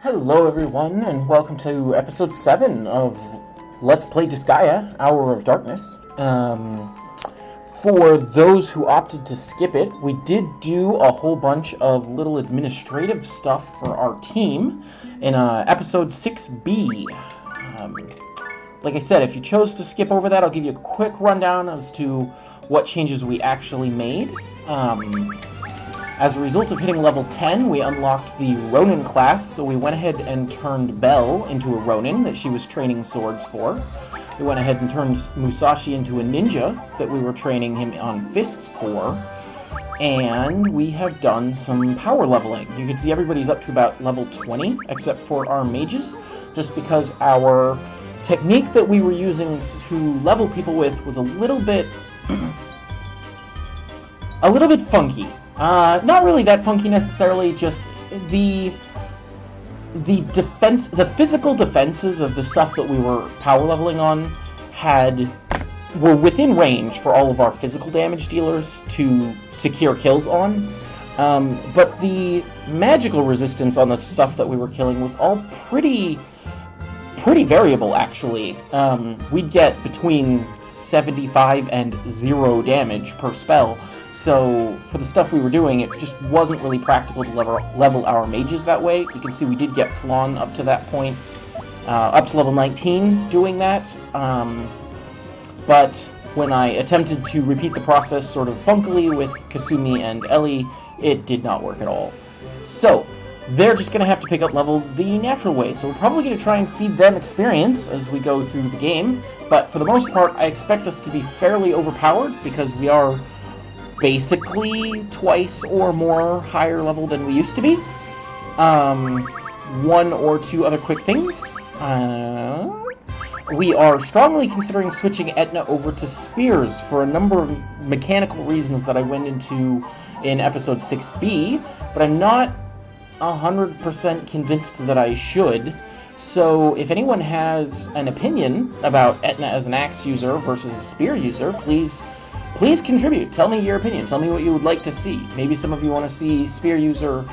Hello everyone, and welcome to episode 7 of Let's Play Disgaea, Hour of Darkness. For those who opted to skip it, we did do a whole bunch of little administrative stuff for our team in episode 6B. Like I said, if you chose to skip over that, I'll give you a quick rundown as to what changes we actually made. As a result of hitting level 10, we unlocked the Ronin class, so we went ahead and turned Belle into a Ronin that she was training swords for. We went ahead and turned Musashi into a ninja that we were training him on fists for. And we have done some power leveling. You can see everybody's up to about level 20, except for our mages, just because our technique that we were using to level people with was a little bit funky. Not really that funky necessarily, just the physical defenses of the stuff that we were power leveling on were within range for all of our physical damage dealers to secure kills on. But the magical resistance on the stuff that we were killing was all pretty variable, actually. We'd get between 75 and 0 damage per spell. So, for the stuff we were doing, it just wasn't really practical to level our mages that way. You can see we did get Flan up to that point, up to level 19 doing that. But when I attempted to repeat the process sort of funkily with Kasumi and Ellie, it did not work at all. So, they're just going to have to pick up levels the natural way. So we're probably going to try and feed them experience as we go through the game. But for the most part, I expect us to be fairly overpowered because we are basically twice or more higher level than we used to be. One or two other quick things. We are strongly considering switching Etna over to spears for a number of mechanical reasons that I went into in episode 6B, but I'm not 100% convinced that I should. So if anyone has an opinion about Etna as an axe user versus a spear user, please contribute. Tell me your opinion. Tell me what you would like to see. Maybe some of you want to see spear user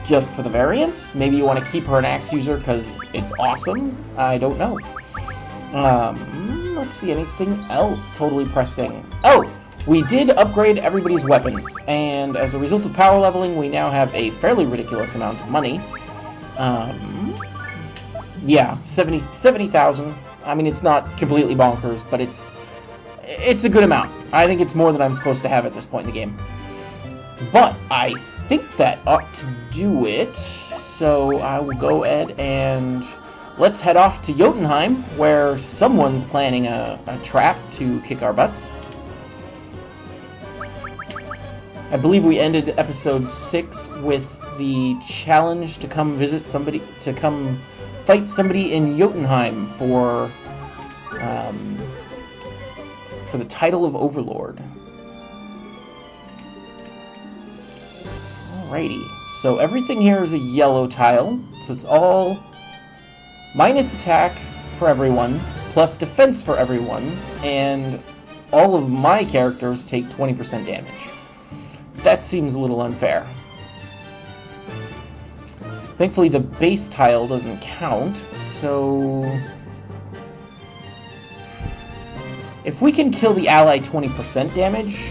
just for the variance. Maybe you want to keep her an axe user because it's awesome. I don't know. Let's see, anything else totally pressing. Oh, we did upgrade everybody's weapons, and as a result of power leveling, we now have a fairly ridiculous amount of money. Yeah, 70,000. I mean, it's not completely bonkers, but it's a good amount. I think it's more than I'm supposed to have at this point in the game. But I think that ought to do it. So I will go ahead and let's head off to Jotunheim, where someone's planning a trap to kick our butts. I believe we ended episode 6 with the challenge to come visit somebody, to come fight somebody in Jotunheim for the title of Overlord. Alrighty, so everything here is a yellow tile, so it's all minus attack for everyone, plus defense for everyone, and all of my characters take 20% damage. That seems a little unfair. Thankfully, the base tile doesn't count, so if we can kill the ally 20% damage,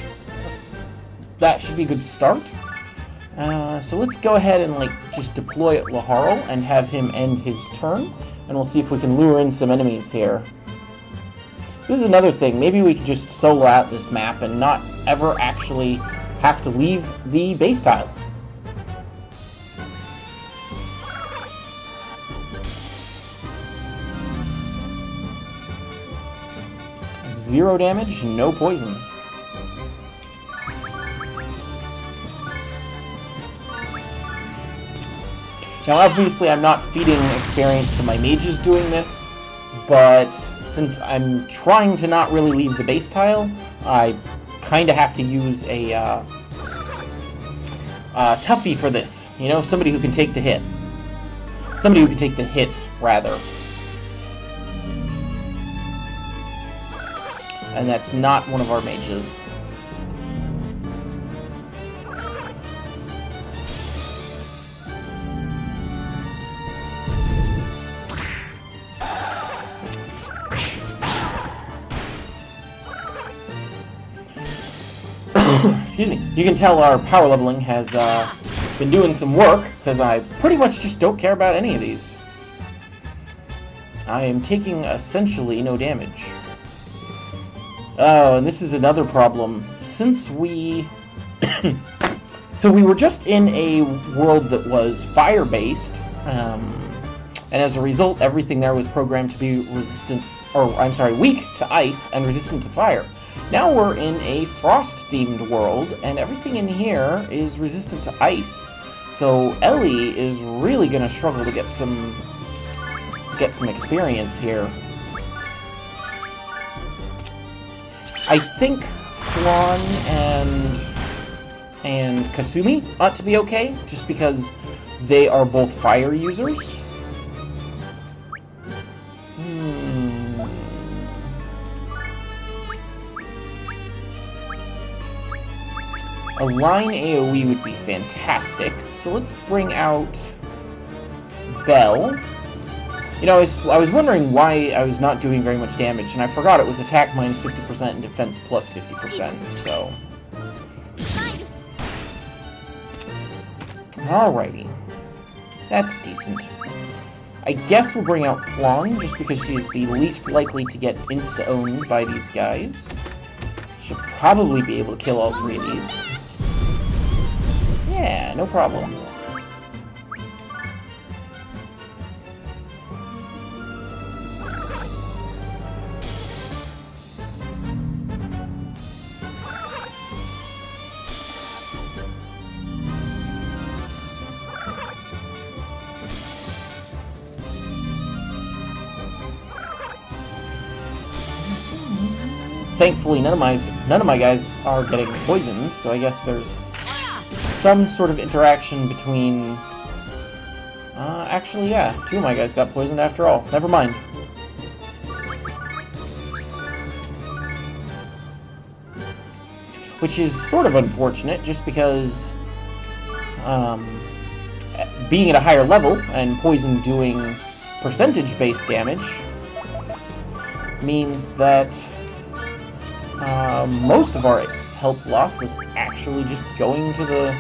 that should be a good start. So let's go ahead and just deploy Laharl and have him end his turn, and we'll see if we can lure in some enemies here. This is another thing. Maybe we could just solo out this map and not ever actually have to leave the base tile. Zero damage, no poison. Now, obviously, I'm not feeding experience to my mages doing this, but since I'm trying to not really leave the base tile, I kind of have to use a toughie for this. You know, somebody who can take the hit. Somebody who can take the hits, rather. And that's not one of our mages. excuse me, you can tell our power leveling has been doing some work, because I pretty much just don't care about any of these. I am taking essentially no damage. Oh, and this is another problem. Since we... So we were just in a world that was fire-based, and as a result, everything there was programmed to be resistant, or I'm sorry, weak to ice and resistant to fire. Now we're in a frost-themed world, and everything in here is resistant to ice. So Ellie is really going to struggle to get some experience here. I think Flan and Kasumi ought to be okay, just because they are both fire users. A line AoE would be fantastic, so let's bring out Belle. You know, I was wondering why I was not doing very much damage, and I forgot it was attack minus 50% and defense plus 50%, so... Alrighty. That's decent. I guess we'll bring out Flan, just because she's the least likely to get insta-owned by these guys. She'll probably be able to kill all three of these. Yeah, no problem. Thankfully, none of my guys are getting poisoned, so I guess there's some sort of interaction between... actually, yeah, two of my guys got poisoned after all. Never mind. Which is sort of unfortunate, just because being at a higher level and poison doing percentage-based damage means that most of our health loss is actually just going to the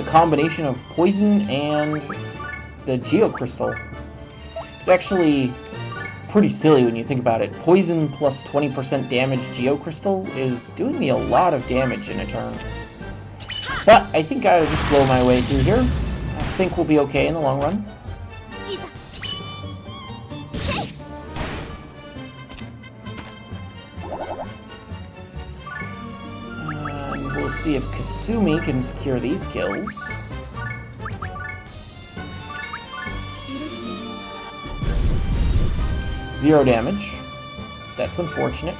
combination of poison and the geocrystal. It's actually pretty silly when you think about it. Poison plus 20% damage geocrystal is doing me a lot of damage in a turn. But I think I'll just blow my way through here. I think we'll be okay in the long run. We'll see if Kasumi can secure these kills. Zero damage. That's unfortunate.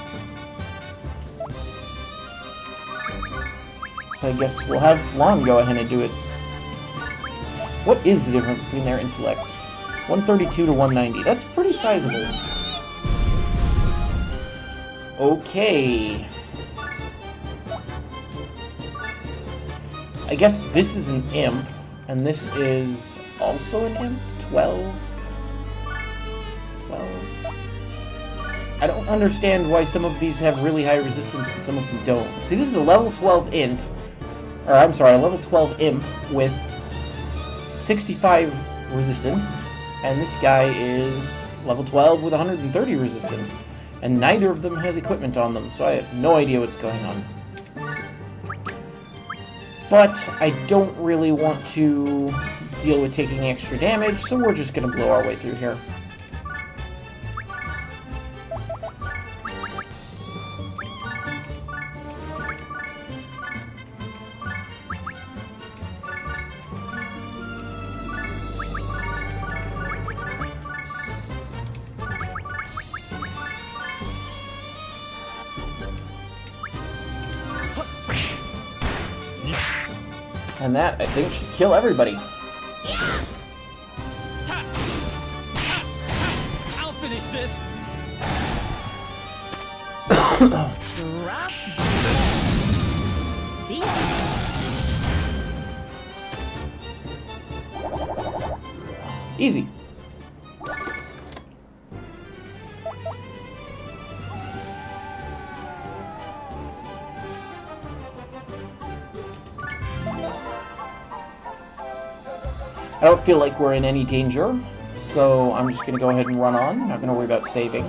So I guess we'll have Flan go ahead and do it. What is the difference between their intellect? 132 to 190. That's pretty sizable. Okay. I guess this is an imp, and this is also an imp? 12? 12? I don't understand why some of these have really high resistance and some of them don't. See, this is a level 12 int, or I'm sorry, a level 12 imp with 65 resistance, and this guy is level 12 with 130 resistance, and neither of them has equipment on them, so I have no idea what's going on. But I don't really want to deal with taking extra damage, so we're just going to blow our way through here. And that, I think, should kill everybody. I'll finish this. See? Easy. I don't feel like we're in any danger, so I'm just gonna go ahead and run on. Not gonna worry about saving.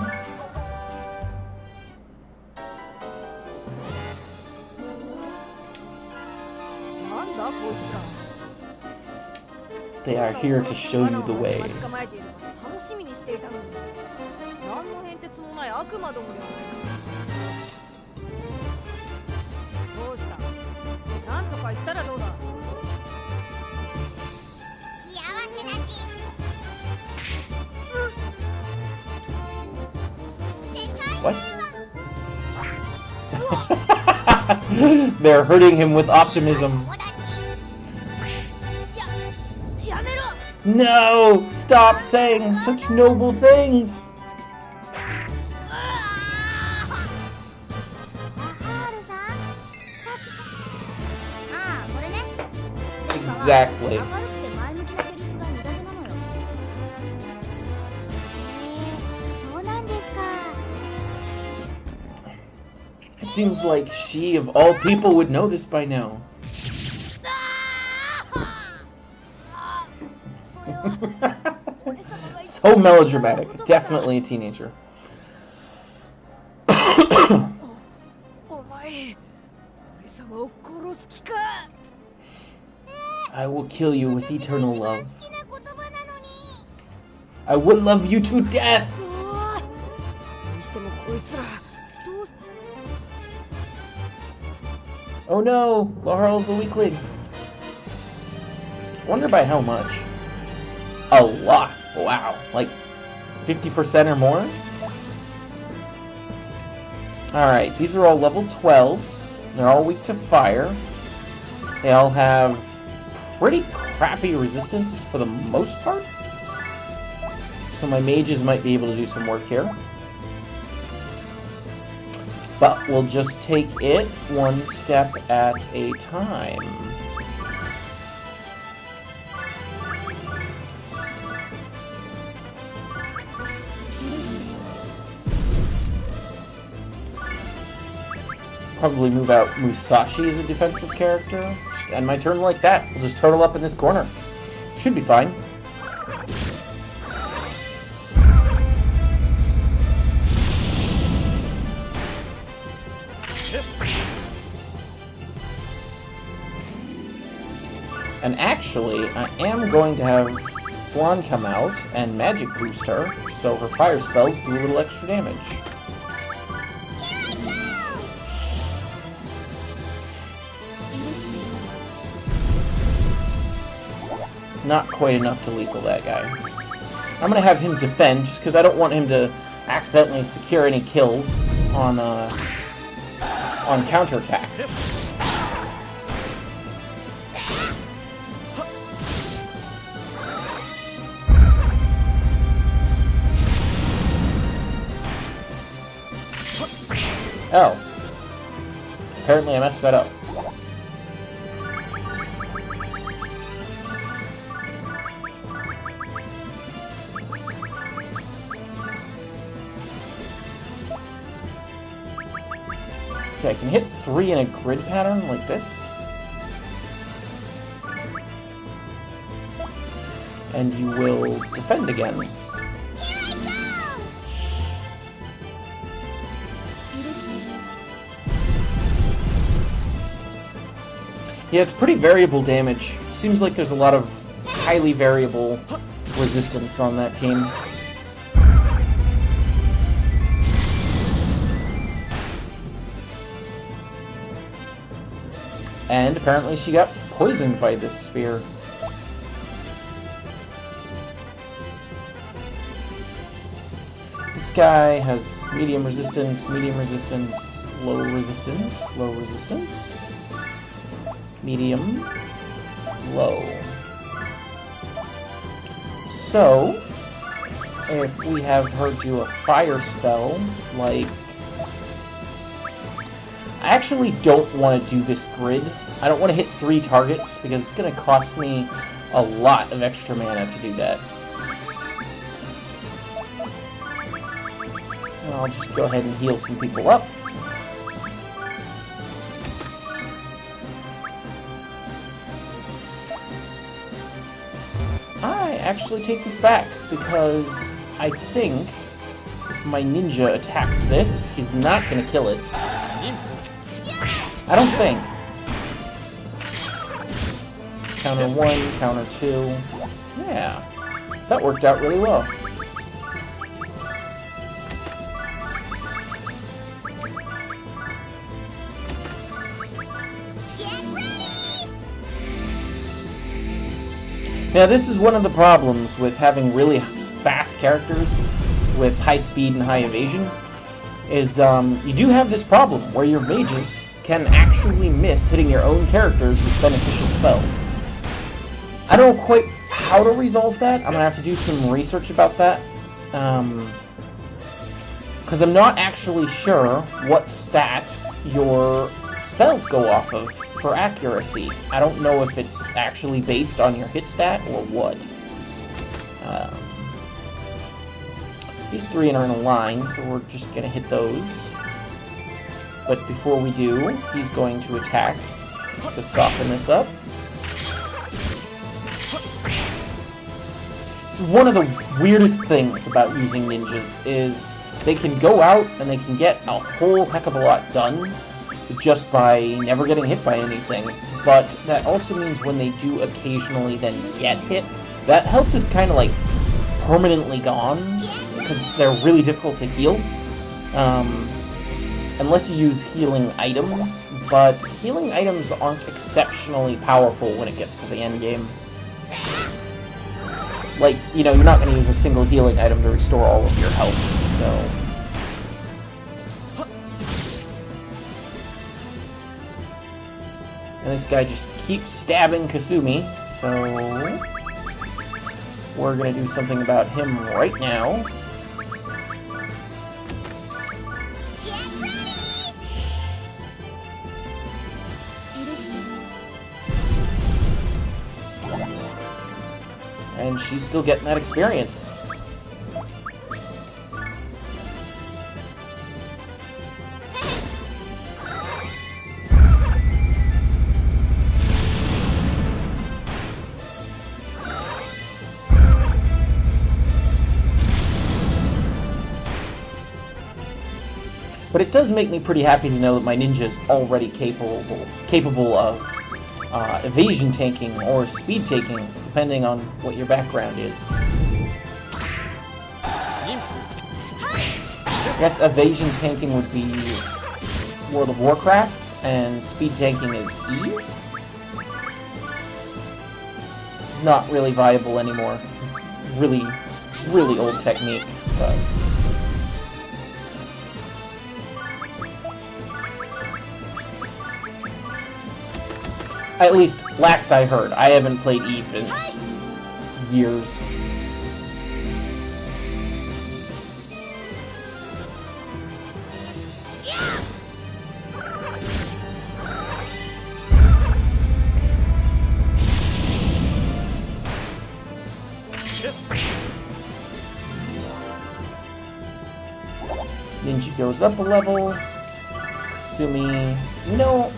They are here to show you the way. What? They're hurting him with optimism. No! Stop saying such noble things! Exactly. It seems like she, of all people, would know this by now. So melodramatic. Definitely a teenager. I will kill you with eternal love. I will love you to death! Oh no! Laurel's a weakling. Wonder by how much? A lot. Wow. Like 50% or more? Alright, these are all level 12s. They're all weak to fire. They all have pretty crappy resistance for the most part. So my mages might be able to do some work here. But we'll just take it one step at a time. Probably move out Musashi as a defensive character. Just end my turn like that. We'll just turtle up in this corner. Should be fine. And actually, I am going to have Flan come out and magic boost her, so her fire spells do a little extra damage. Not quite enough to lethal that guy. I'm gonna have him defend, just because I don't want him to accidentally secure any kills on counterattacks. Oh. Apparently I messed that up. See, I can hit 3 in a grid pattern like this. And you will defend again. Yeah, it's pretty variable damage. Seems like there's a lot of highly variable resistance on that team. And apparently she got poisoned by this spear. This guy has medium resistance, low resistance, low resistance. Medium, low. So, if we have her do a fire spell, like... I actually don't want to do this grid. I don't want to hit 3 targets, because it's going to cost me a lot of extra mana to do that. And I'll just go ahead and heal some people up. I actually take this back, because I think if my ninja attacks this, he's not going to kill it. I don't think. Counter 1, counter 2. Yeah, that worked out really well. Now, this is one of the problems with having really fast characters with high speed and high evasion, is you do have this problem where your mages can actually miss hitting your own characters with beneficial spells. I don't know quite how to resolve that. I'm going to have to do some research about that. Because I'm not actually sure what stat your spells go off of for accuracy. I don't know if it's actually based on your hit stat or what. These three are in a line, so we're just going to hit those. But before we do, he's going to attack to soften this up. So one of the weirdest things about using ninjas is they can go out and they can get a whole heck of a lot done just by never getting hit by anything. But that also means when they do occasionally then get hit, that health is kind of like permanently gone, because they're really difficult to heal. Unless you use healing items, but healing items aren't exceptionally powerful when it gets to the end game. Like, you know, you're not going to use a single healing item to restore all of your health, so... And this guy just keeps stabbing Kasumi, so... We're going to do something about him right now. And she's still getting that experience. But it does make me pretty happy to know that my ninja is already capable of evasion tanking or speed taking, depending on what your background is. I guess evasion tanking would be World of Warcraft, and speed tanking is E? Not really viable anymore. It's a really, really old technique, but... At least, last I heard. I haven't played Eve in years. Ninja goes up a level. Kasumi... No...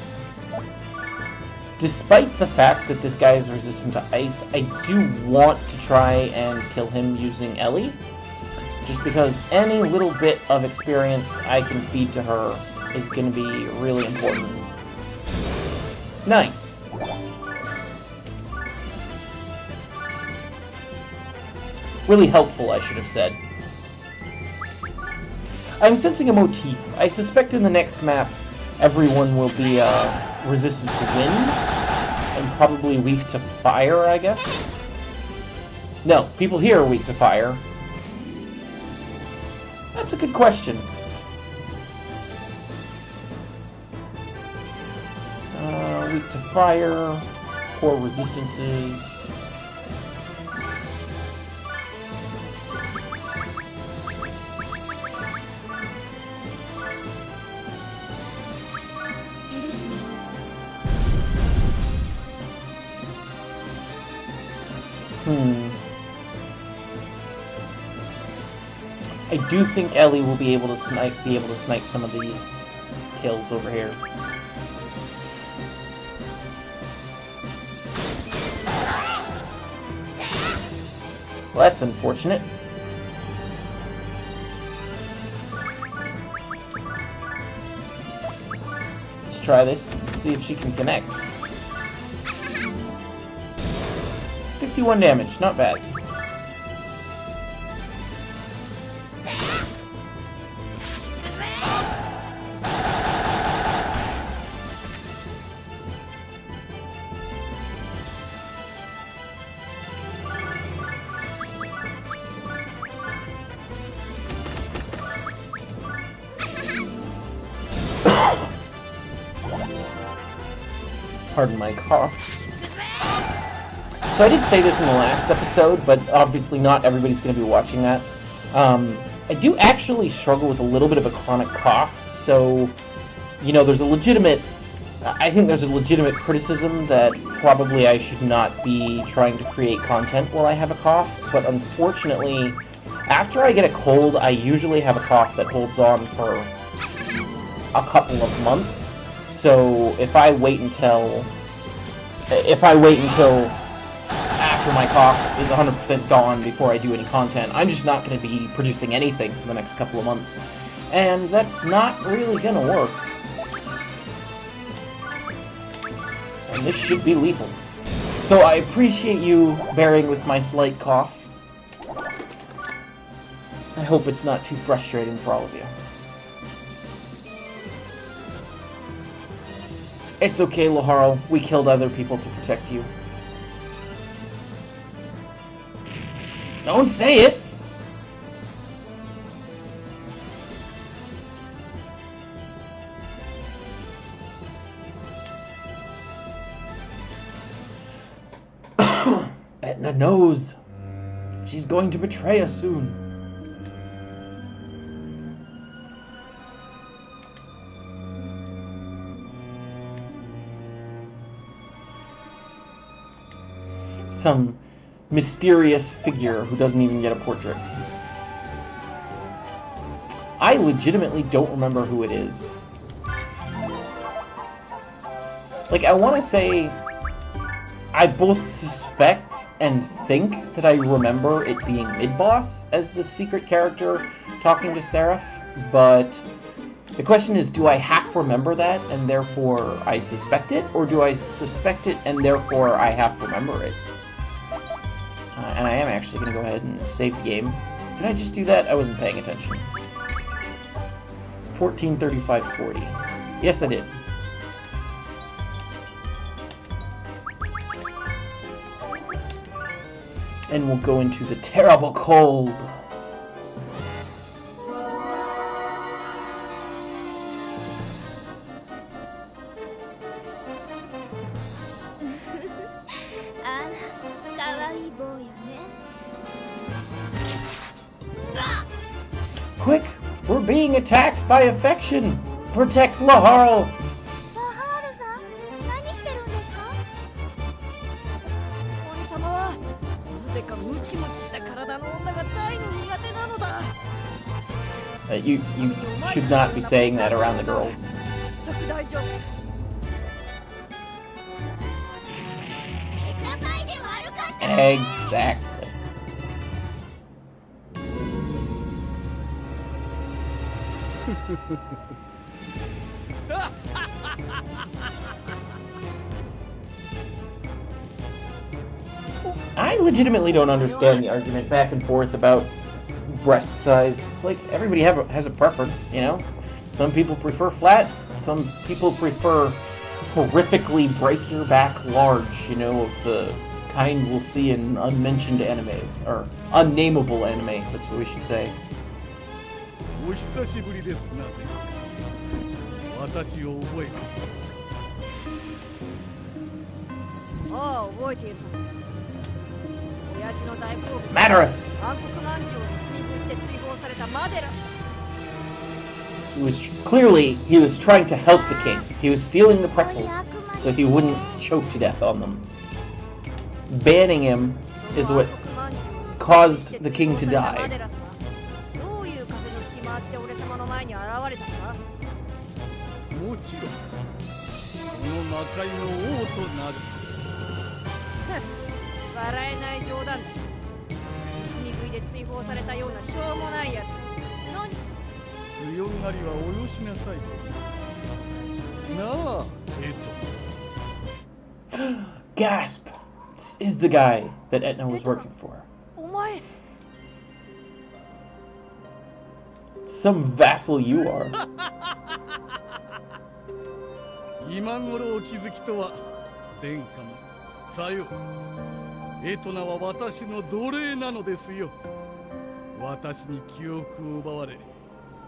Despite the fact that this guy is resistant to ice, I do want to try and kill him using Ellie. Just because any little bit of experience I can feed to her is going to be really important. Nice. Really helpful, I should have said. I'm sensing a motif. I suspect in the next map, everyone will be resistant to wind, and probably weak to fire, I guess? No, people here are weak to fire. That's a good question. Weak to fire, poor resistances. I do think Ellie will be able to snipe some of these kills over here. Well, that's unfortunate. Let's try this and see if she can connect. 51 damage, not bad. Pardon my cough. So I did say this in the last episode, but obviously not everybody's going to be watching that. I do actually struggle with a little bit of a chronic cough, so, you know, I think there's a legitimate criticism that probably I should not be trying to create content while I have a cough, but unfortunately, after I get a cold, I usually have a cough that holds on for a couple of months. So if I wait until after my cough is 100% gone before I do any content, I'm just not going to be producing anything for the next couple of months. And that's not really going to work. And this should be lethal. So I appreciate you bearing with my slight cough. I hope it's not too frustrating for all of you. It's okay, Laharl. We killed other people to protect you. Don't say it! Etna knows. She's going to betray us soon. Some mysterious figure who doesn't even get a portrait. I legitimately don't remember who it is. Like, I want to say I both suspect and think that I remember it being Mid-Boss as the secret character talking to Seraph, but the question is, do I half remember that and therefore I suspect it, or do I suspect it and therefore I half remember it? And I am actually going to go ahead and save the game. Did I just do that? I wasn't paying attention. 14:35:40. Yes, I did. And we'll go into the terrible cold. Quick! We're being attacked by affection! Protect Laharl! You should not be saying that around the girls. Exactly. I legitimately don't understand the argument back and forth about breast size. It's like everybody has a preference, you know? Some people prefer flat, some people prefer horrifically break your back large, you know, of the kind we'll see in unmentioned animes, or unnameable anime, that's what we should say. Madarus! He was trying to help the king. He was stealing the pretzels so he wouldn't choke to death on them. Banning him is what caused the king to die. で追放されたようなしょうもないやつ。強がりはおよしなさい。なあ、Gasp! This is the guy that Etna was working for. お前。 Some vassal you are. 今頃お気づきとは、殿下も。さよ。エトナは私の奴隷なのですよ。私に記憶を奪われ、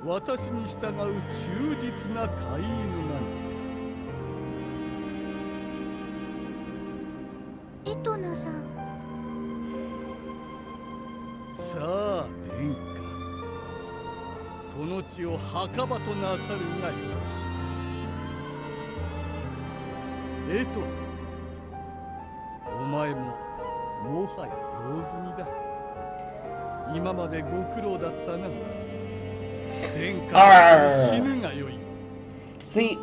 私に従う忠実な飼い犬なのです。エトナさん。さあ、殿下。この地を墓場となさるがよろしい。エトナ、お前ももはや用済みだ。今までご苦労だったな。殿下、死ぬがよいわ。See,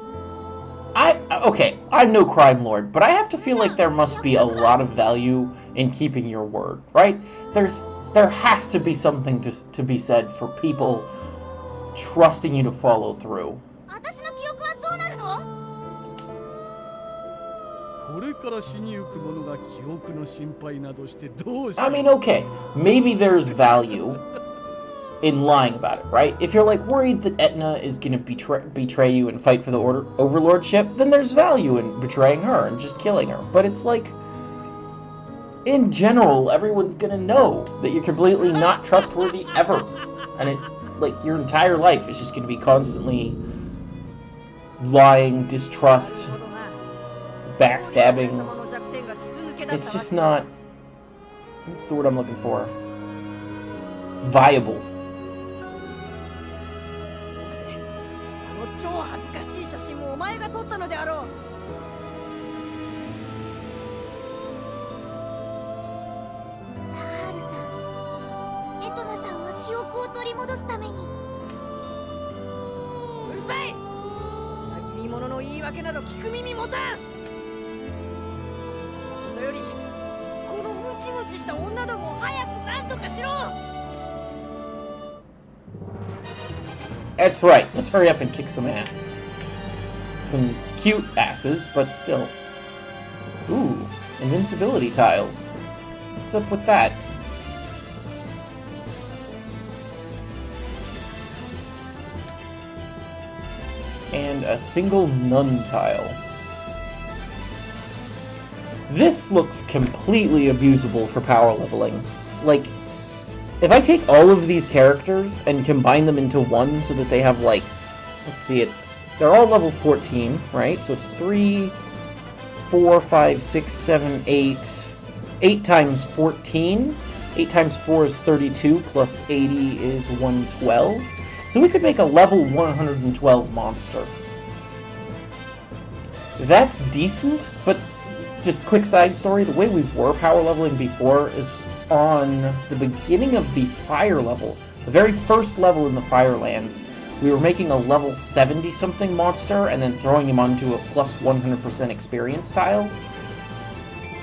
okay, I'm no crime lord, but I have to feel like there must be a lot of value in keeping your word, right? There has to be something to be said for people trusting you to follow through. 私の記憶はどうなるの？これから死にゆく者が記憶の心配などしてどうしよう。 I mean, okay, maybe there's value in lying about it, right? If you're like worried that Etna is gonna betray you and fight for the overlordship, then there's value in betraying her and just killing her. But it's like, in general, everyone's gonna know that you're completely not trustworthy ever, and like your entire life is just gonna be constantly lying, distrust, backstabbing. It's just not, what's the word I'm looking for? Viable. 超恥ずかしい写真もお前が撮ったのであろう。ラハールさん、エトナさんは記憶を取り戻すために。うるさい。裏切り者の言い訳など聞く耳持たん。そんなことより、このムチムチした女どもを早く何とかしろ。 That's right. Let's hurry up and kick some ass. Some cute asses, but still. Ooh, invincibility tiles. What's up with that? And a single nun tile. This looks completely abusable for power leveling. Like, if I take all of these characters and combine them into one so that they have, like, let's see, they're all level 14, right? So it's 3, 4, 5, 6, 7, 8. 8 times 14. 8 times 4 is 32, plus 80 is 112. So we could make a level 112 monster. That's decent, but just quick side story, the way we were power leveling before is on the beginning of the fire level, the very first level in the Firelands, we were making a level 70-something monster and then throwing him onto a plus 100% experience tile.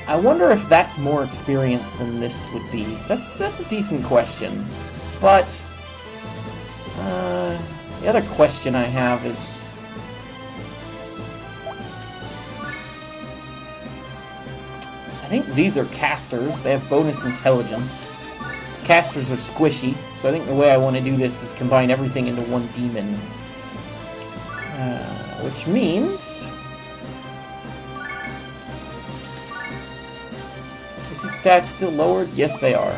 I wonder if that's more experience than this would be. That's a decent question. But, the other question I have is, I think these are casters. They have bonus intelligence. Casters are squishy, so I think the way I want to do this is combine everything into one demon. Which means... Is the stats still lowered? Yes, they are.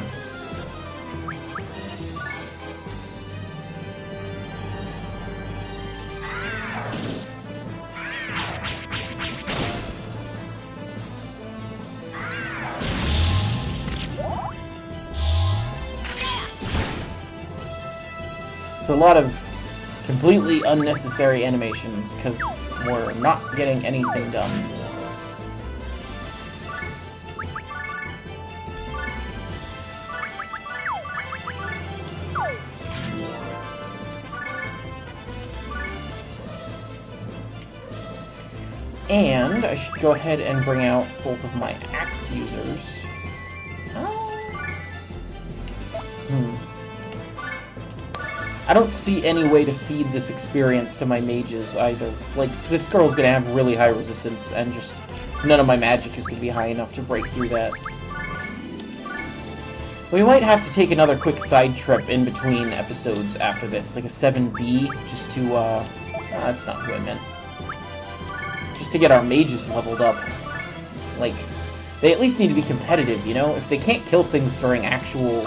So a lot of completely unnecessary animations, because we're not getting anything done. And I should go ahead and bring out both of my axe users. I don't see any way to feed this experience to my mages either. Like, this girl's gonna have really high resistance, and just none of my magic is gonna be high enough to break through that. We might have to take another quick side trip in between episodes after this, like a 7B, just to, that's not who I meant. Just to get our mages leveled up. Like, they at least need to be competitive, you know? If they can't kill things during actual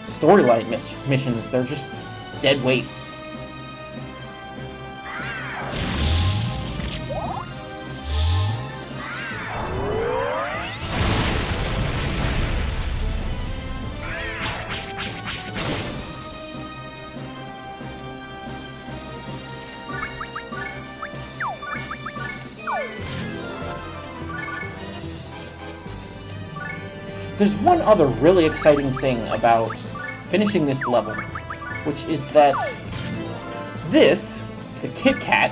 storyline missions, they're just dead weight. There's one other really exciting thing about finishing this level, which is that this is a Kit Kat.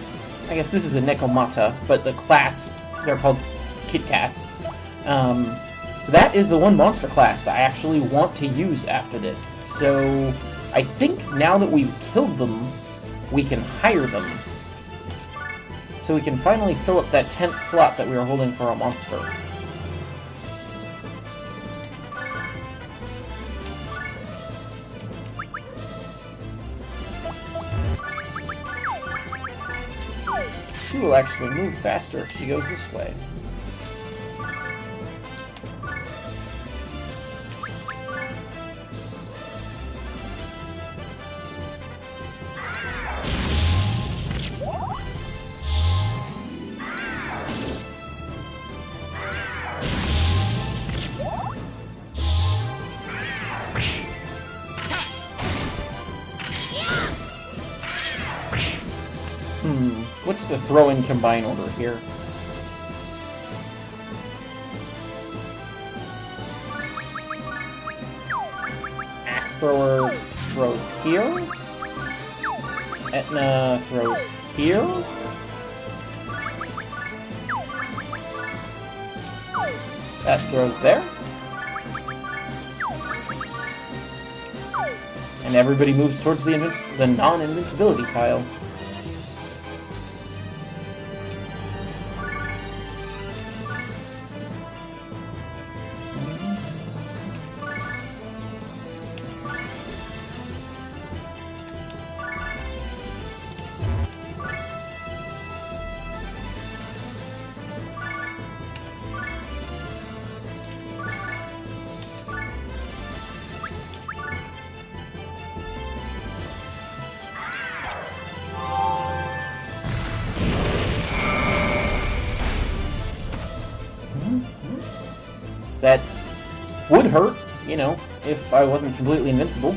I guess this is a Nekomata, but the class, they're called Kit Kats. That is the one monster class I actually want to use after this. So I think now that we've killed them, we can hire them. So we can finally fill up that 10th slot that we were holding for a monster. She will actually move faster if she goes this way. What's the throw-in combine order here? Axe thrower throws here. Etna throws here. That throws there. And everybody moves towards the non-invincibility tile. That would hurt, you know, if I wasn't completely invincible.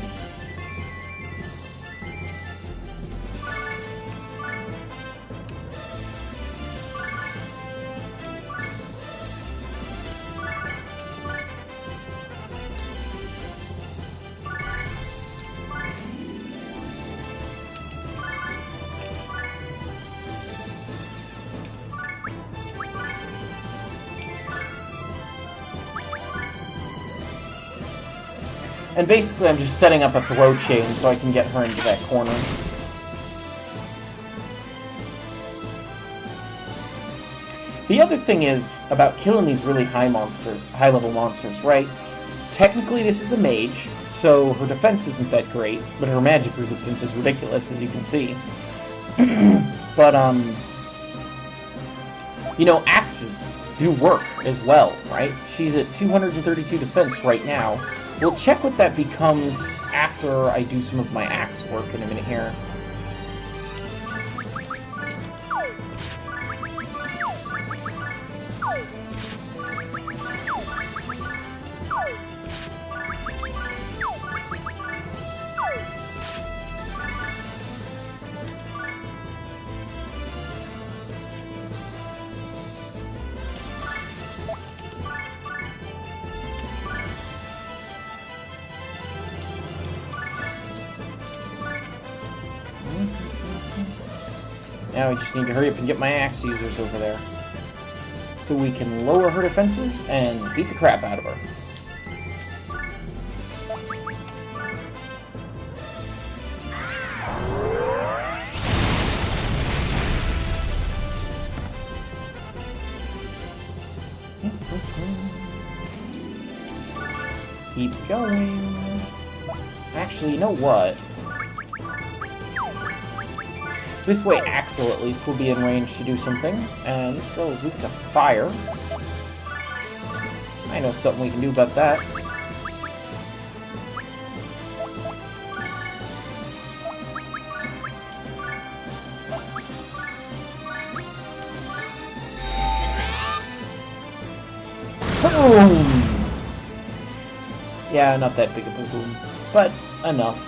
And basically I'm just setting up a throw chain so I can get her into that corner. The other thing is about killing these really high-level monsters, right? Technically this is a mage, so her defense isn't that great, but her magic resistance is ridiculous, as you can see. But, you know, axes do work as well, right? She's at 232 defense right now. We'll check what that becomes after I do some of my axe work in a minute here. Now I just need to hurry up and get my axe users over there, so we can lower her defenses and beat the crap out of her. Keep going. Actually, you know what? This way Axel at least will be in range to do something. And this girl is weak to fire. I know something we can do about that. Boom! Yeah, not that big of a boom, but enough.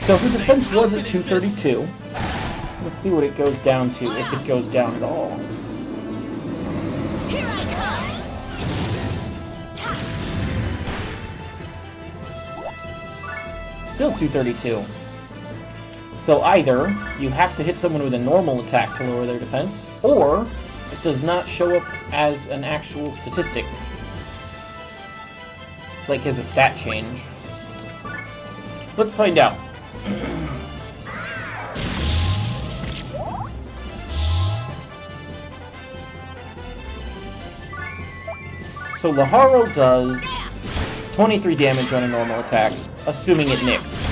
So her defense was at 232. Let's see what it goes down to, if it goes down at all. Here I come. Still 232. So either you have to hit someone with a normal attack to lower their defense, or it does not show up as an actual statistic. Like as a stat change. Let's find out. So Laharo does 23 damage on a normal attack, assuming it nicks.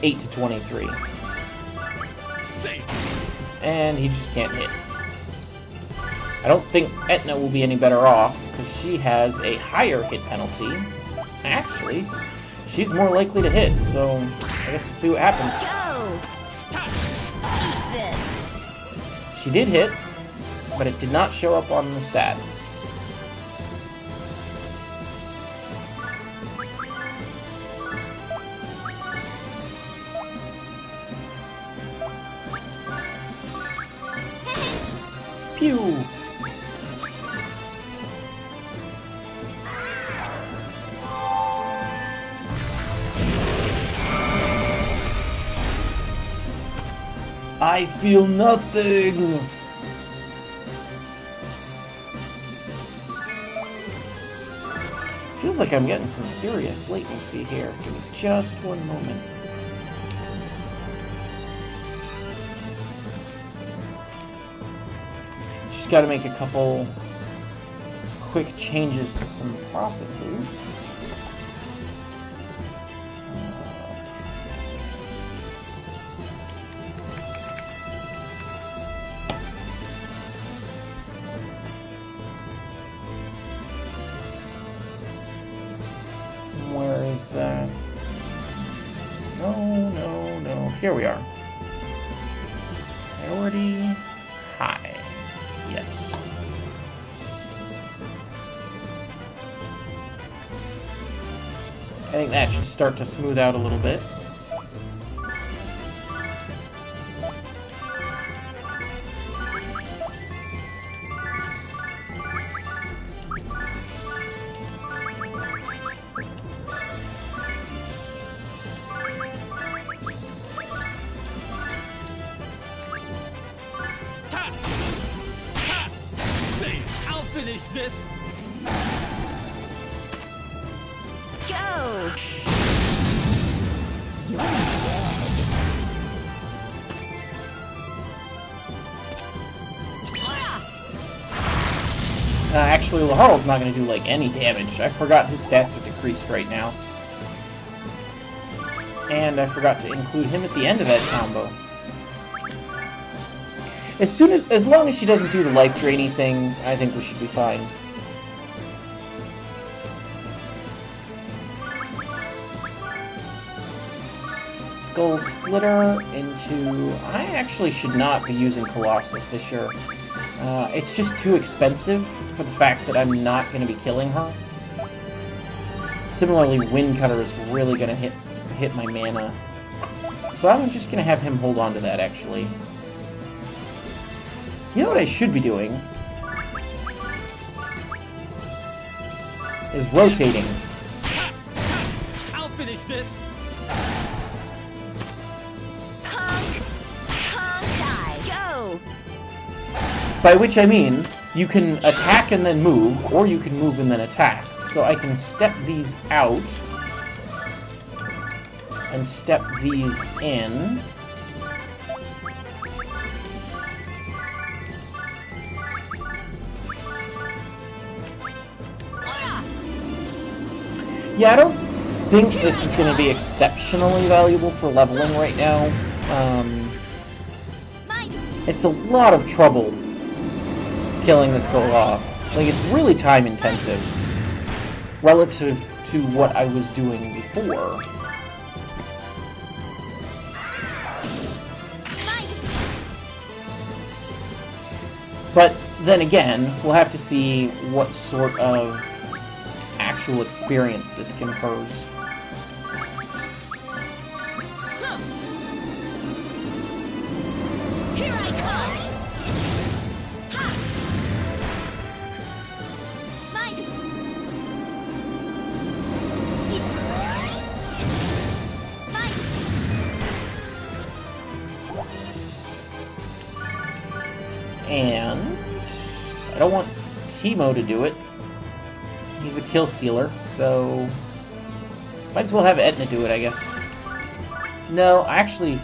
8 to 23. And he just can't hit. I don't think Etna will be any better off, because she has a higher hit penalty. Actually, she's more likely to hit, so I guess we'll see what happens. She did hit, but it did not show up on the stats. Pew! I feel nothing! Feels like I'm getting some serious latency here. Give me just one moment. Just gotta make a couple quick changes to some processes. Where is that? No, no, no. Here we are. Priority high. Yes. I think that should start to smooth out a little bit. Finish this. Go. Actually, Laharl's not going to do, like, any damage. I forgot his stats are decreased right now. And I forgot to include him at the end of that combo. As long as she doesn't do the life draining thing, I think we should be fine. Skull Splitter into... I actually should not be using Colossal Fissure. It's just too expensive for the fact that I'm not going to be killing her. Similarly, Wind Cutter is really going to hit my mana. So I'm just going to have him hold on to that, actually. You know what I should be doing? Is rotating. I'll finish this. Punk die. Go. By which I mean, you can attack and then move, or you can move and then attack. So I can step these out. and step these in. Yeah, I don't think this is going to be exceptionally valuable for leveling right now. It's a lot of trouble killing this guy off. Like, it's really time intensive relative to what I was doing before. But then again, we'll have to see what sort of actual experience this confers. Here I come! Ha! Mine! And I don't want Teemo to do it. He's a kill stealer, so might as well have Etna do it, I guess. No, I actually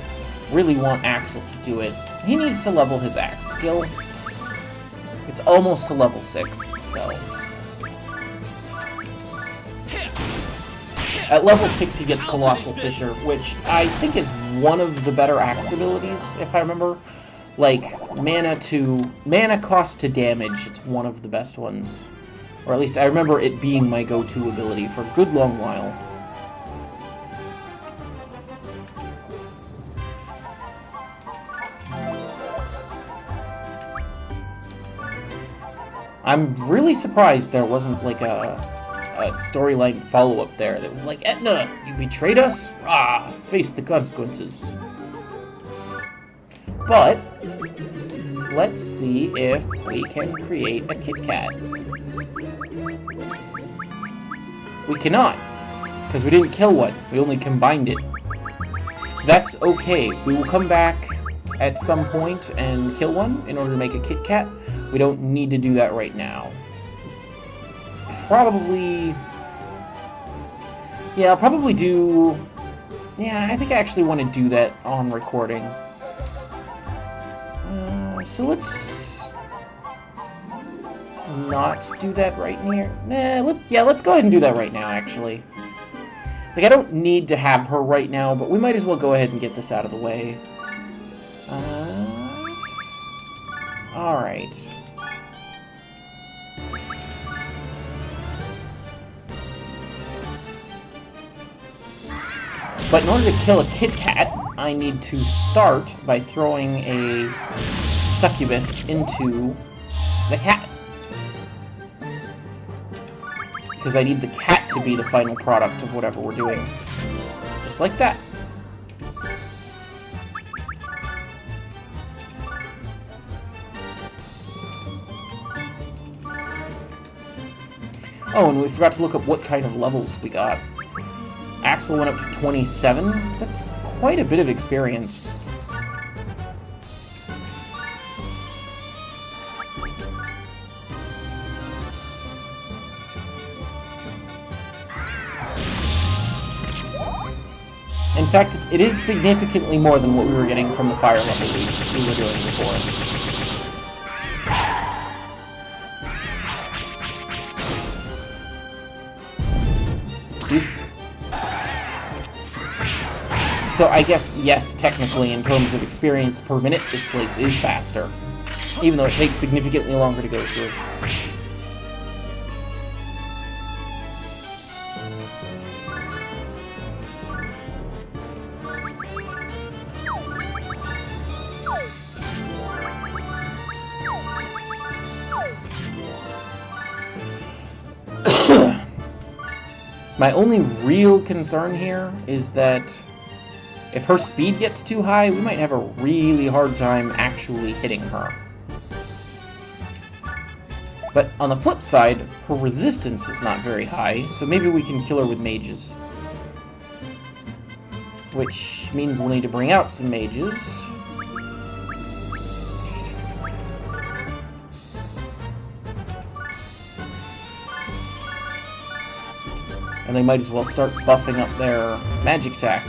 really want Axel to do it. He needs to level his axe skill. It's almost to level 6, so... At level 6 he gets Colossal Fissure, which I think is one of the better axe abilities, if I remember. Like, mana cost to damage, it's one of the best ones. Or at least I remember it being my go-to ability for a good long while. I'm really surprised there wasn't like a storyline follow-up there that was like, Etna, you betrayed us? Ah, face the consequences. But let's see if we can create a Kit Kat. We cannot, because we didn't kill one. We only combined it. That's okay. We will come back at some point and kill one in order to make a Kit Kat. We don't need to do that right now. Probably... Yeah, I'll probably do... Yeah, I think I actually want to do that on recording. So let's... not do that right near... Nah, let's go ahead and do that right now, actually. Like, I don't need to have her right now, but we might as well go ahead and get this out of the way. Alright. But in order to kill a Kit Kat, I need to start by throwing a succubus into the cat. Because I need the cat to be the final product of whatever we're doing. Just like that. Oh, and we forgot to look up what kind of levels we got. Axel went up to 27. That's quite a bit of experience. In fact, it is significantly more than what we were getting from the fire level we were doing before. So I guess, yes, technically, in terms of experience per minute, this place is faster. Even though it takes significantly longer to go through. My only real concern here is that if her speed gets too high, we might have a really hard time actually hitting her. But on the flip side, her resistance is not very high, so maybe we can kill her with mages. Which means we'll need to bring out some mages. And they might as well start buffing up their magic attack.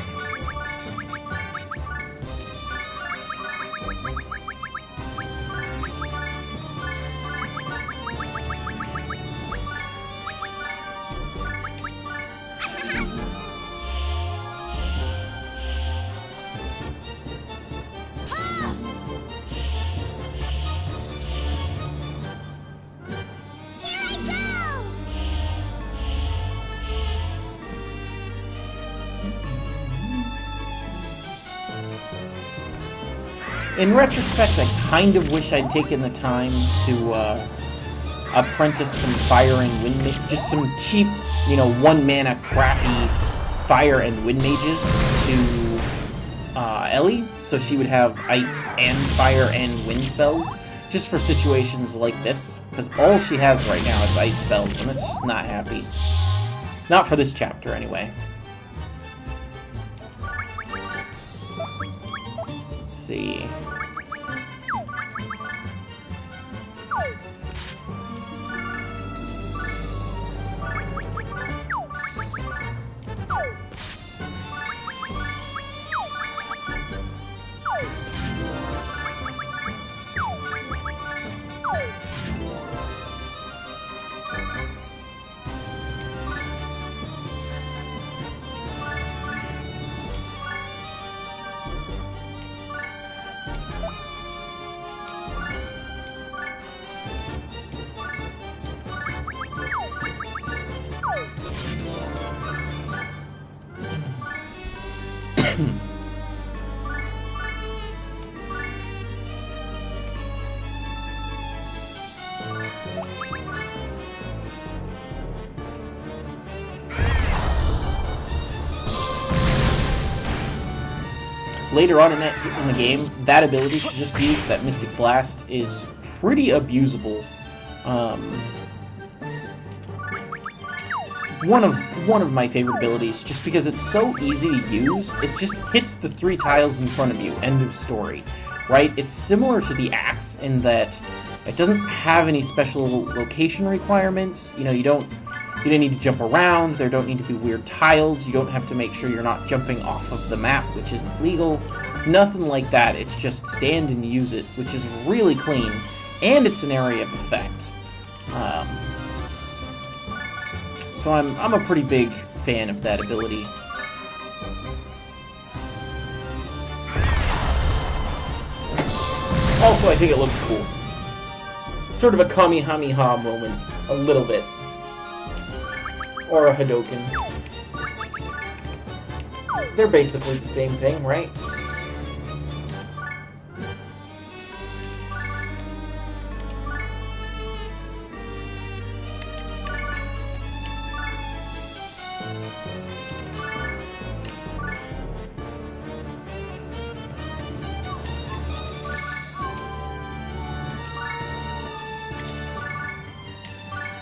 In retrospect, I kind of wish I'd taken the time to apprentice some fire and wind just some cheap, you know, 1-mana crappy fire and wind mages to Ellie, so she would have ice and fire and wind spells, just for situations like this, because all she has right now is ice spells, and it's just not happy. Not for this chapter, anyway. Let's see. Later on in the game, that ability should just be that Mystic Blast is pretty abusable. One of my favorite abilities, just because it's so easy to use. It just hits the 3 tiles in front of you. End of story. Right? It's similar to the axe in that it doesn't have any special location requirements. You know, you don't need to jump around. There don't need to be weird tiles. You don't have to make sure you're not jumping off of the map, which isn't legal. Nothing like that. It's just stand and use it, which is really clean, and it's an area of effect. So I'm a pretty big fan of that ability. Also, I think it looks cool. Sort of a Kamehameha moment, a little bit. Or a Hadoken. They're basically the same thing, right?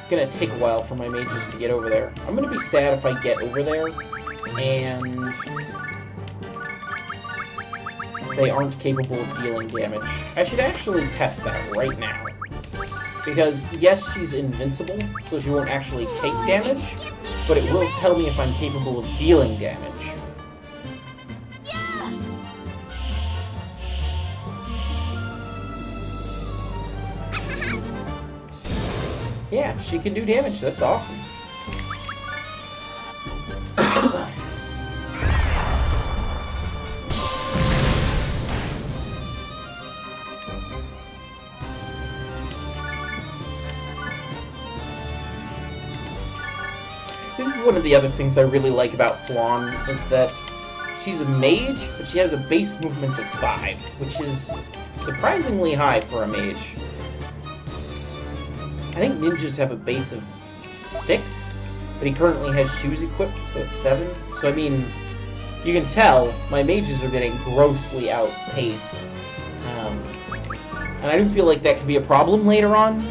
Gonna take a while for my mages to get over there. I'm gonna be sad if I get over there and they aren't capable of dealing damage. I should actually test that right now. Because, yes, she's invincible, so she won't actually take damage, but it will tell me if I'm capable of dealing damage. Yeah, she can do damage. That's awesome. This is one of the other things I really like about Flan, is that she's a mage, but she has a base movement of 5, which is surprisingly high for a mage. I think ninjas have a base of 6, but he currently has shoes equipped, so it's 7. So, I mean, you can tell my mages are getting grossly outpaced. And I do feel like that could be a problem later on.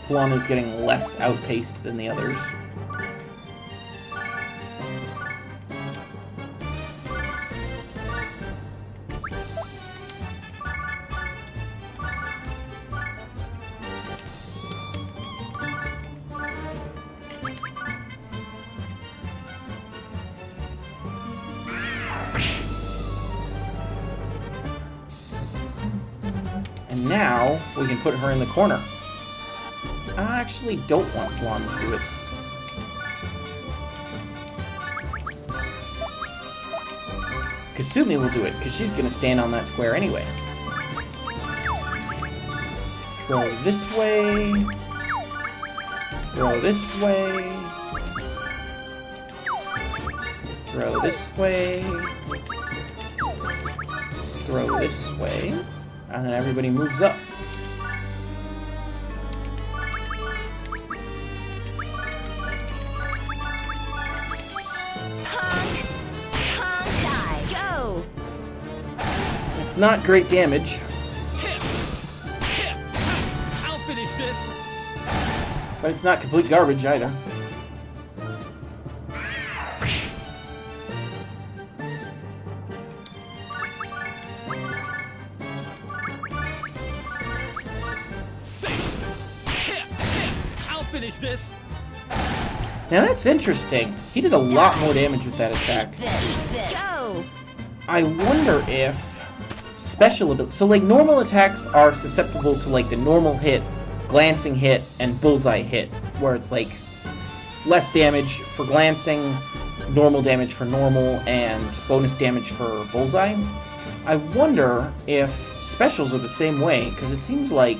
Flan is getting less outpaced than the others. And now we can put her in the corner. I actually don't want Flan to do it. Kasumi will do it, because she's going to stand on that square anyway. Go this way. Throw this way. Throw this way. Throw this way. And then everybody moves up. Punk die. Go. It's not great damage. Tip! Tip! I'll finish this! But it's not complete garbage either. I'll finish this. Now that's interesting. He did a lot more damage with that attack. Go. I wonder if special ability. So like normal attacks are susceptible to like the normal hit, glancing hit, and bullseye hit, where it's like less damage for glancing, normal damage for normal, and bonus damage for bullseye. I wonder if specials are the same way, because it seems like...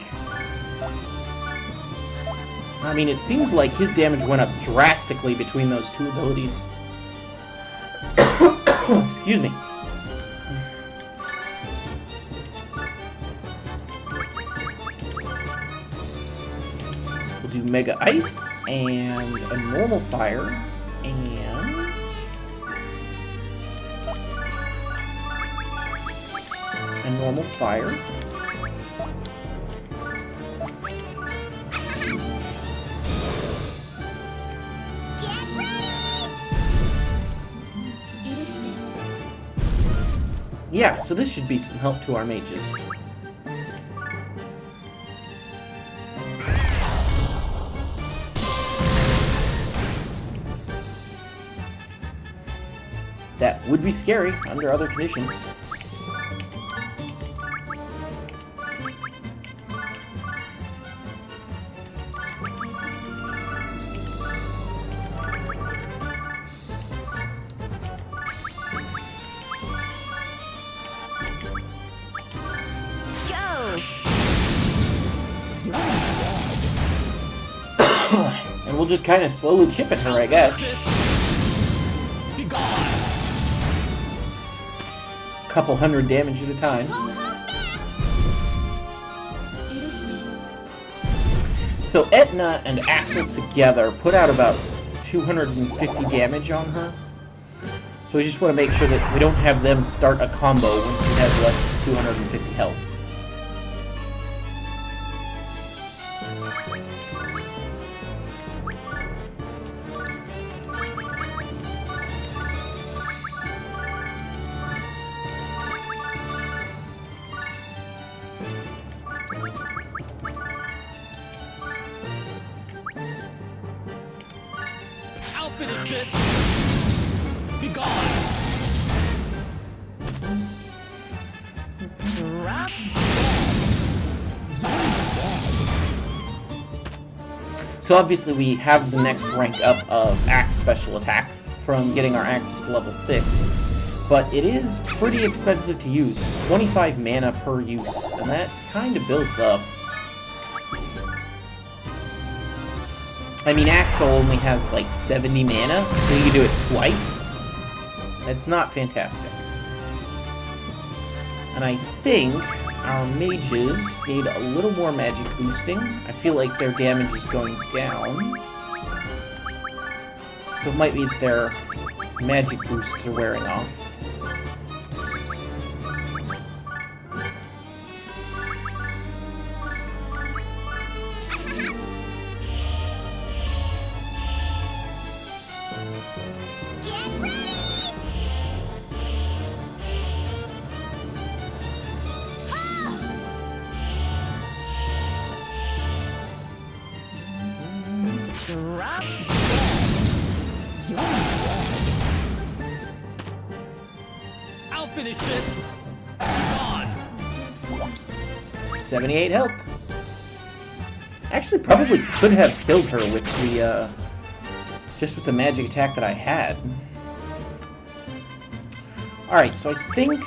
I mean, it seems like his damage went up drastically between those two abilities. Excuse me. We'll do Mega Ice, and a normal fire, and... a normal fire. Yeah, so this should be some help to our mages. That would be scary under other conditions. And we'll just kind of slowly chip at her, I guess. Be gone. Couple hundred damage at a time. So Etna and Axel together put out about 250 damage on her. So we just want to make sure that we don't have them start a combo when she has less than 250 health. I'll finish this. Be gone. Drop So obviously we have the next rank up of Axe Special Attack from getting our axes to level 6. But it is pretty expensive to use. 25 mana per use, and that kind of builds up. I mean, Axel only has like 70 mana, so you can do it twice. That's not fantastic. And I think our mages need a little more magic boosting. I feel like their damage is going down. So it might be that their magic boosts are wearing off. drop I'll finish this. Be gone. 78 health. Actually, probably could have killed her with the, just with the magic attack that I had. Alright, so I think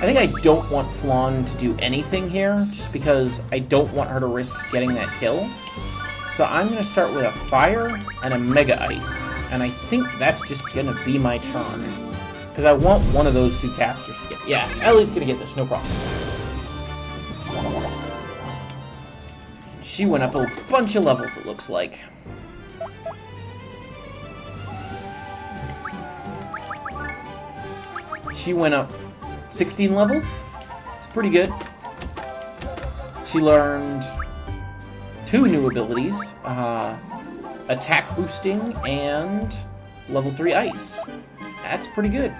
I think I don't want Flan to do anything here, just because I don't want her to risk getting that kill. So I'm going to start with a Fire and a Mega Ice, and I think that's just going to be my turn. Because I want one of those two casters to get... Yeah, Ellie's going to get this, no problem. She went up a bunch of levels, it looks like. She went up 16 levels. It's pretty good. She learned 2 new abilities. Attack boosting and level 3 ice. That's pretty good.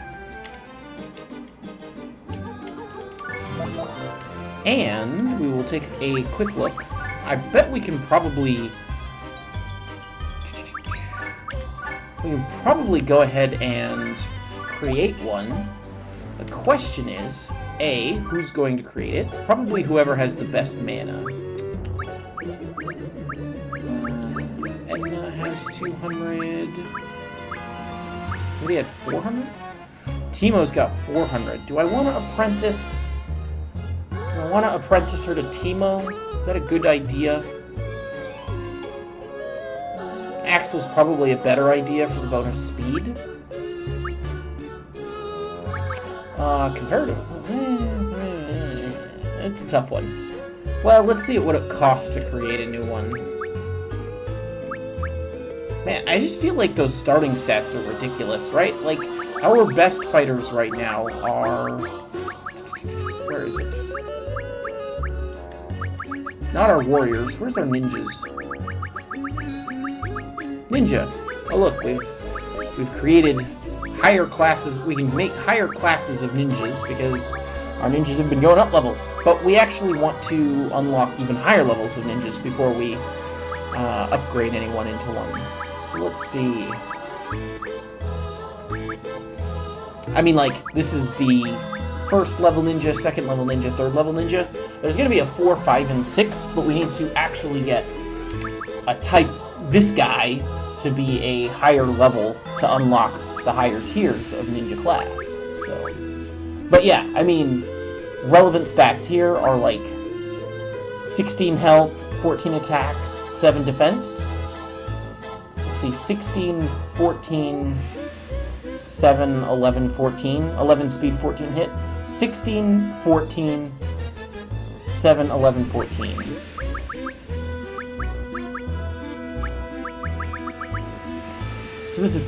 And we will take a quick look. I bet we can probably go ahead and create one. The question is, A, who's going to create it? Probably whoever has the best mana. Edna has 200. Somebody had 400? Teemo's got 400. Do I want to apprentice... Do I want to apprentice her to Teemo? Is that a good idea? Axel's probably a better idea for the bonus speed. Comparative. It's a tough one. Well, let's see what it costs to create a new one. Man, I just feel like those starting stats are ridiculous, right? Like, our best fighters right now are... Where is it? Not our warriors. Where's our ninjas? Ninja. Oh look, we've created higher classes. We can make higher classes of ninjas because our ninjas have been going up levels. But we actually want to unlock even higher levels of ninjas before we upgrade anyone into one. So let's see. I mean, like, this is the first level ninja, second level ninja, third level ninja. There's going to be a 4, 5, and 6, but we need to actually get a type, this guy, to be a higher level to unlock the higher tiers of ninja class. So, but yeah, I mean, relevant stats here are like 16 health, 14 attack, 7 defense. Let's see, 16, 14, 7, 11, 14, 11 speed, 14 hit, 16, 14, 7, 11, 14. So this is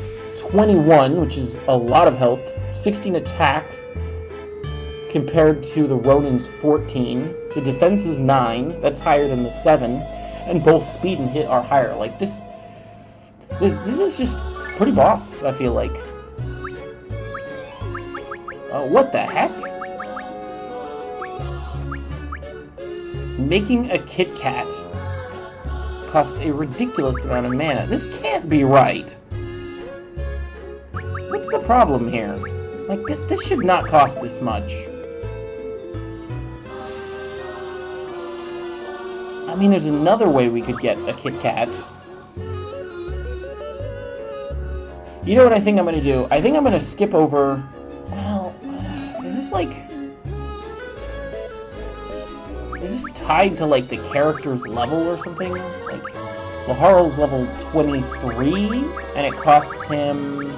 21, which is a lot of health, 16 attack compared to the Ronin's 14. The defense is 9, that's higher than the 7, and both speed and hit are higher. Like, this is just pretty boss, I feel like. What the heck? Making a Kit Kat costs a ridiculous amount of mana. This can't be right. What's the problem here? Like, this should not cost this much. I mean, there's another way we could get a Kit Kat. You know what I think I'm going to do? I think I'm going to skip over... Well, is this like... Is this tied to, like, the character's level or something? Like, Laharl's level 23, and it costs him...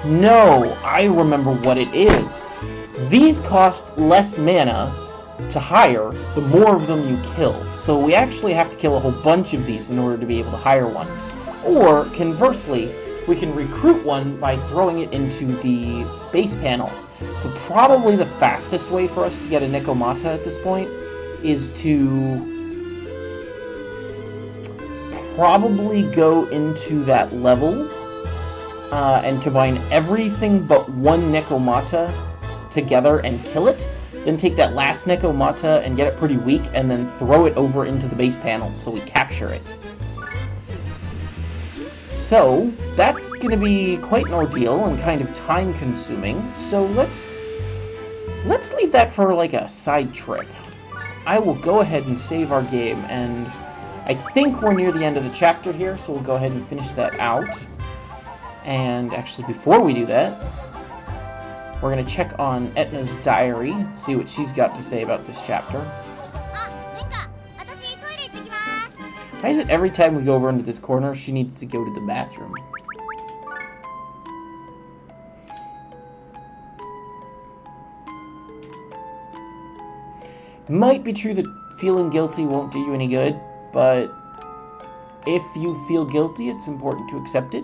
No, I remember what it is. These cost less mana to hire the more of them you kill. So we actually have to kill a whole bunch of these in order to be able to hire one. Or, conversely, we can recruit one by throwing it into the base panel. So probably the fastest way for us to get a Nekomata at this point is to probably go into that level and combine everything but one Nekomata together and kill it, then take that last Nekomata and get it pretty weak, and then throw it over into the base panel so we capture it. So, that's going to be quite an ordeal and kind of time-consuming, so let's leave that for, like, a side trip. I will go ahead and save our game, and I think we're near the end of the chapter here, so we'll go ahead and finish that out. And actually, before we do that, We're gonna check on Etna's diary, see what she's got to say about this chapter. あ、なんか私トイレ行ってきます。 Why is it every time we go over into this corner, she needs to go to the bathroom? Might be true that feeling guilty won't do you any good, but if you feel guilty, it's important to accept it.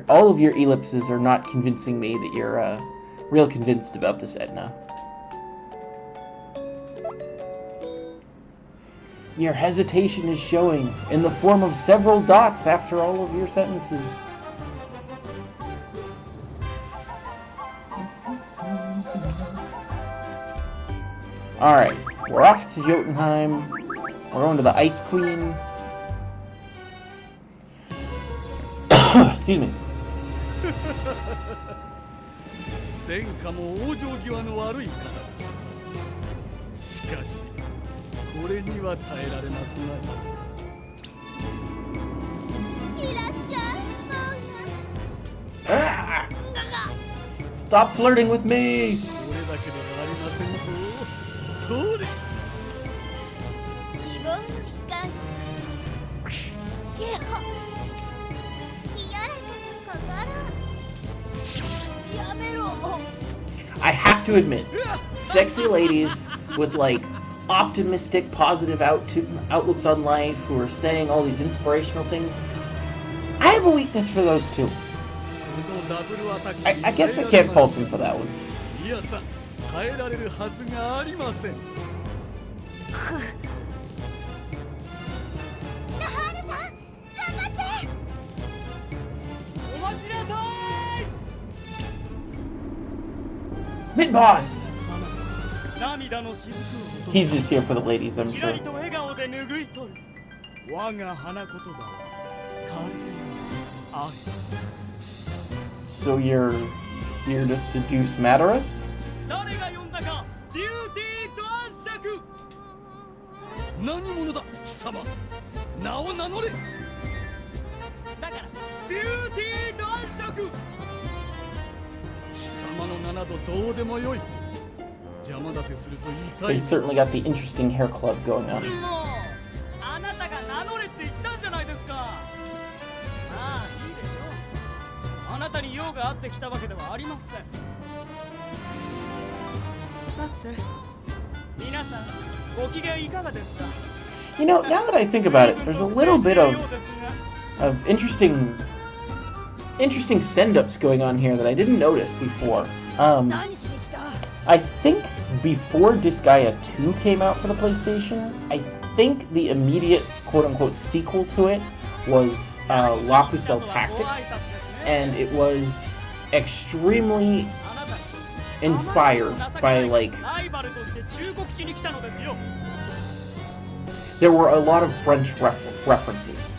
All of your ellipses are not convincing me that you're real convinced about this, Etna. Your hesitation is showing in the form of several dots after all of your sentences. Alright, we're off to Jotunheim. We're going to the Ice Queen. Excuse me. 殿下も往生際の悪い方です。しかし、これには耐えられますまい。いらっしゃい、マウナ。 Ah! Stop flirting with me! これだけではありませんぞ。そうです。希望の光。ゲホ。冷やらかな心。やめろ。 I have to admit, sexy ladies with like optimistic, positive outlooks on life who are saying all these inspirational things, I have a weakness for those too. I guess I can't fault him for that one. いやさ、耐えられるはずがありません。ラハールさん、頑張って。お待ちなさい。 Mid-boss! 涙の雫を He's just here for the ladies, I'm きら sure. りと笑顔で拭い取る。我が花言葉は彼の愛。 So you're here to seduce Madaris? 誰が呼んだか、ビューティーと暗躍。何者だ、貴様。名を名乗れ。だからビューティーと暗躍。貴様の名などどうでもよい。邪魔立てすると言 They いたい。 certainly got the interesting hair club going on. もうあなたが名乗れって言ったんじゃないですか。まあいいでしょう。あなたに用があってきたわけではありません。さて皆さんご機嫌いかがですか。 You know, now that I think about it, there's a little bit of interesting send-ups going on here that I didn't notice before. 何しに来た？ I think before Disgaea 2 came out for the PlayStation, I think the immediate quote-unquote sequel to it was La Pucelle Tactics, and it was extremely inspired by, like, there were a lot of French references.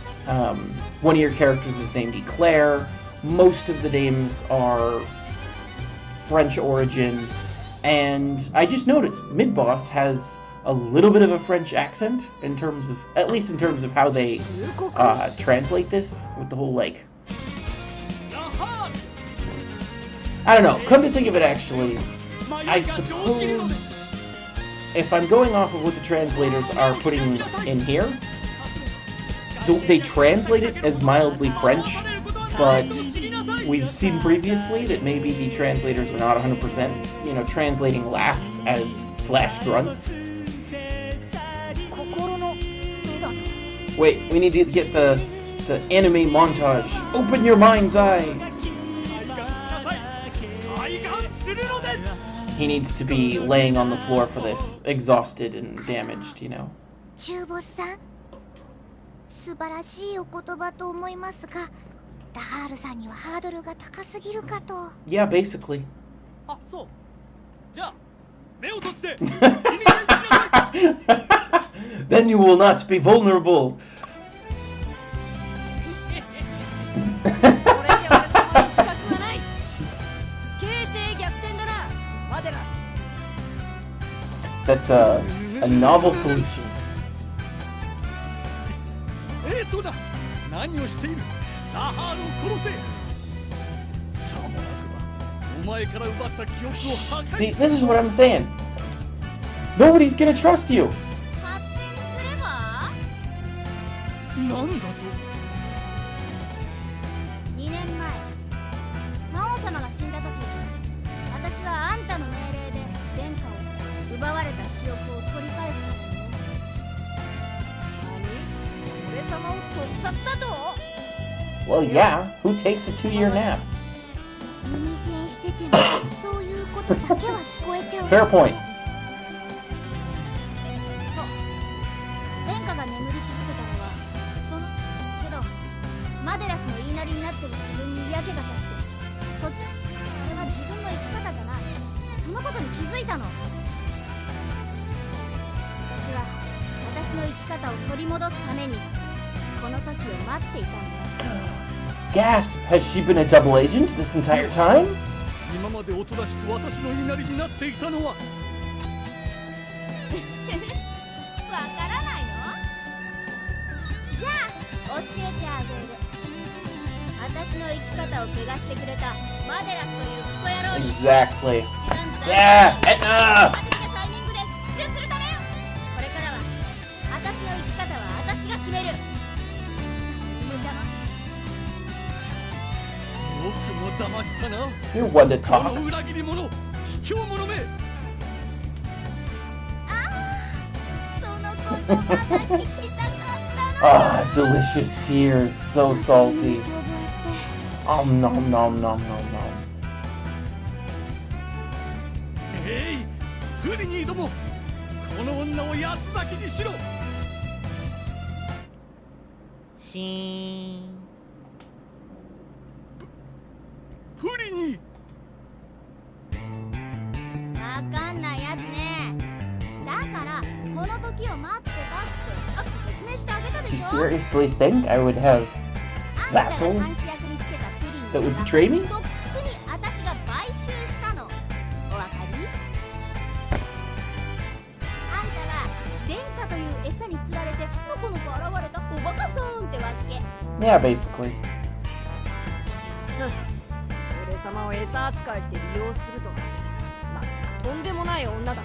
One of your characters is named Eclair. Most of the names are French origin. And I just noticed Mid-Boss has a little bit of a French accent in terms of, at least in terms of how they translate this with the whole, like, I don't know. Come to think of it, actually, I suppose if I'm going off of what the translators are putting in here, they translate it as mildly French, but we've seen previously that maybe the translators are not 100%, you know, translating laughs as /grunt. Wait, we need to get the anime montage. Open your mind's eye! He needs to be laying on the floor for this, exhausted and damaged, you know. 中ボスさん、素晴らしいお言葉と思いますが、ラハールさんにはハードルが高すぎるかと。 Yeah, basically. あ、そう。じゃあ目を閉じて。耳栓しなさい。 Then you will not be vulnerable. これで俺様に資格はない。形勢逆転だな、マデラス。 That's a novel solution. 何をしている。ラハールを殺せ。前から奪った記憶を破壊 See, this is what I'm saying. Nobody's gonna trust you. 勝手にすればなんだと2年前魔王様が死んだ時、私はあんたの命令で殿下を奪われた記憶を取り返すためにね。何？俺様を毒殺だと？ Well, yeah. Who takes a 2-year nap? 耳栓しててもそういうことだけは聞こえちゃうんです Fair point. そう殿下が眠り続けたのはけどマデラスの言いなりになってる自分に嫌気がさして途中それは自分の生き方じゃない、そのことに気づいたの。私は私の生き方を取り戻すためにこの時を待っていたんだ。 Gasp! Has she been a double agent this entire time? 今までおとなしく私の言いなりになっていたのはわからないの？じゃあ教えてあげる。私の生き方を怪我してくれたマデラスというクソ野郎に Exactly. 一番残 Yeah! 念な Etna! 的なタイミングで復讐するためよ。これからは私の生き方は私が決める。無茶な。よくも騙したな You're one to こ talk. の裏切り者卑怯者めその言葉が聞きたかったの。 Ah, delicious tears. So salty. 覚えて Nom nom nom nom nom nom. えいフリニーどもこの女を八つ裂きにしろシーン。フリニーわかんないやつね。だからこの時を待ってたってさっき説明してあげたで You しょ。 seriously think I would have あんたが vassals 監視役につけたプリン that は would betray me? とっくに私が買収したの。お分かり？あんたは殿下という餌に釣られてのこのこ現れたおバカさんってわけ。 Yeah, basically. 俺様を餌扱いして利用するとは、まあ、とんでもない女だな。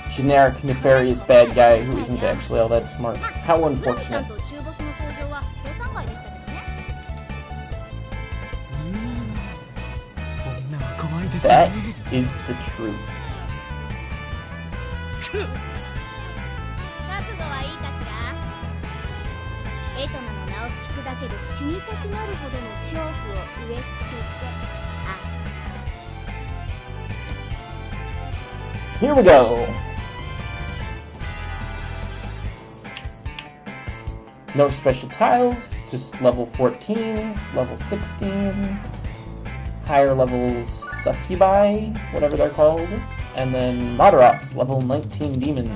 Generic, nefarious bad guy who isn't actually all that smart. How ルーちゃ unfortunate. んと中ボスの登場は予算外でしたけどね。女は怖いです That ね。 is the truth. 覚悟はいいかしら。エトナの名を聞くだけで死にたくなるほどの恐怖を植え付けて、 Here we go. No special tiles, just level 14s, level 16, higher level succubi, whatever they're called, and then Madaras, level 19 demon.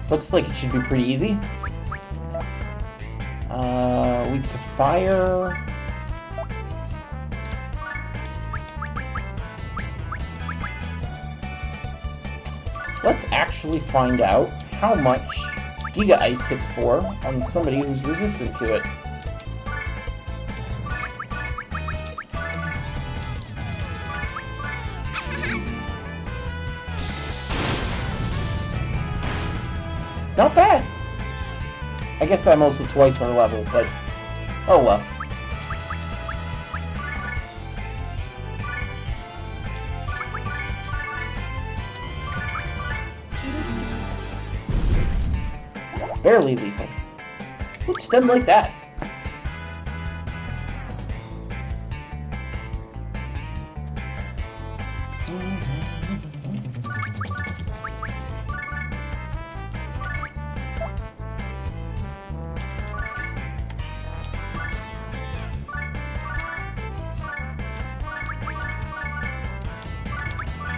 Looks like it should be pretty easy. Weak to fire. Let's actually find out how much Giga Ice hits for on somebody who's resistant to it. Not bad. I guess I'm also twice our level, but oh well. Barely lethal. Which doesn't like that.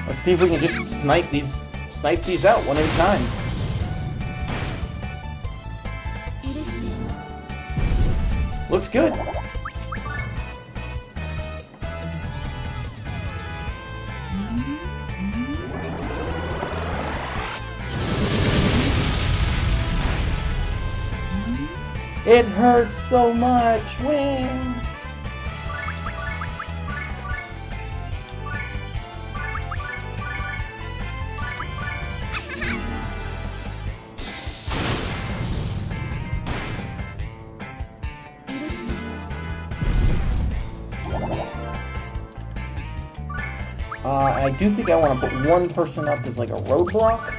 Let's see if we can just snipe these out one at a time. Looks good. It hurts so much. When I do think I want to put one person up as like a roadblock.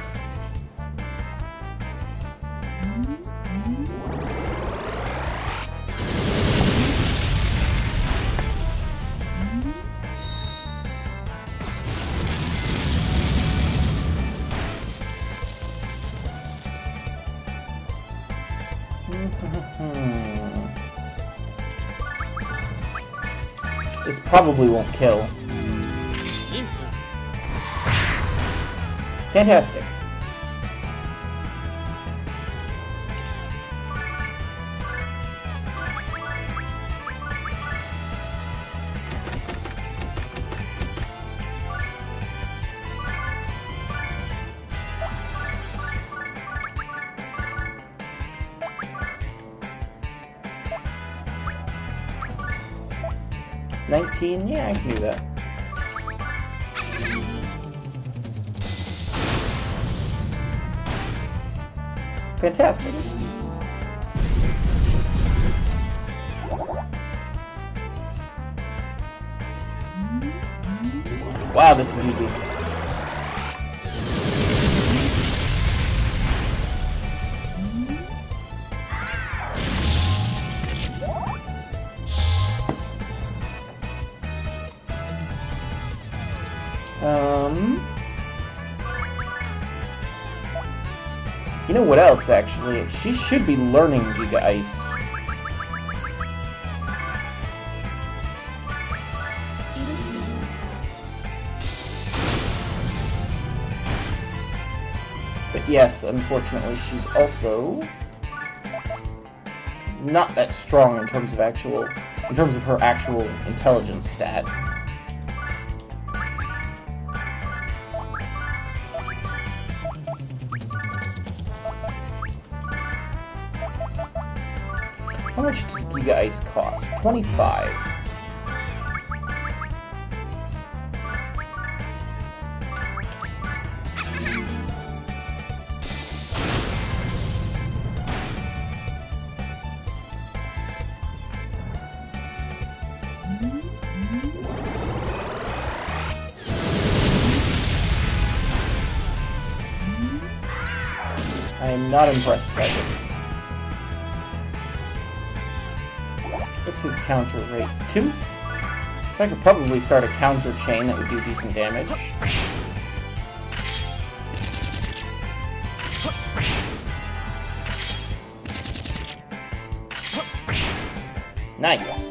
This probably won't kill. Fantastic. $19, yeah, I can do that. Fantastic. Wow, this is easy. You know what else, actually? She should be learning Giga Ice. But yes, unfortunately, she's also not that strong in terms of her actual intelligence stat. How much does Giga Ice cost? 25. I am not impressed by this. What's his counter rate? 2? So I could probably start a counter chain that would do decent damage. Nice.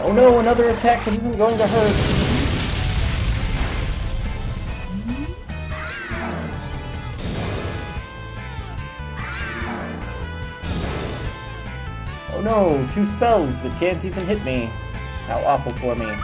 Oh no, another attack that isn't going to hurt. Oh no, 2 spells that can't even hit me. How awful for me.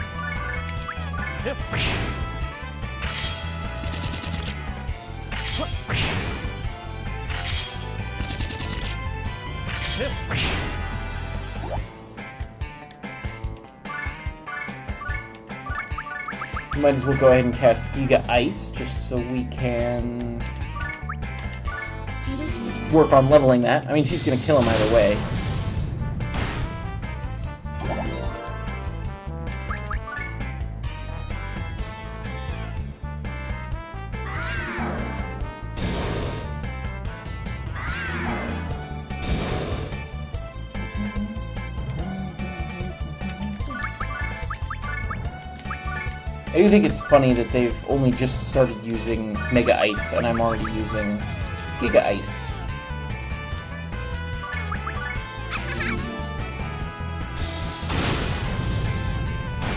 Might as well go ahead and cast Giga Ice, just so we can work on leveling that. I mean, she's gonna kill him either way. I do think it's funny that they've only just started using Mega Ice, and I'm already using Giga Ice.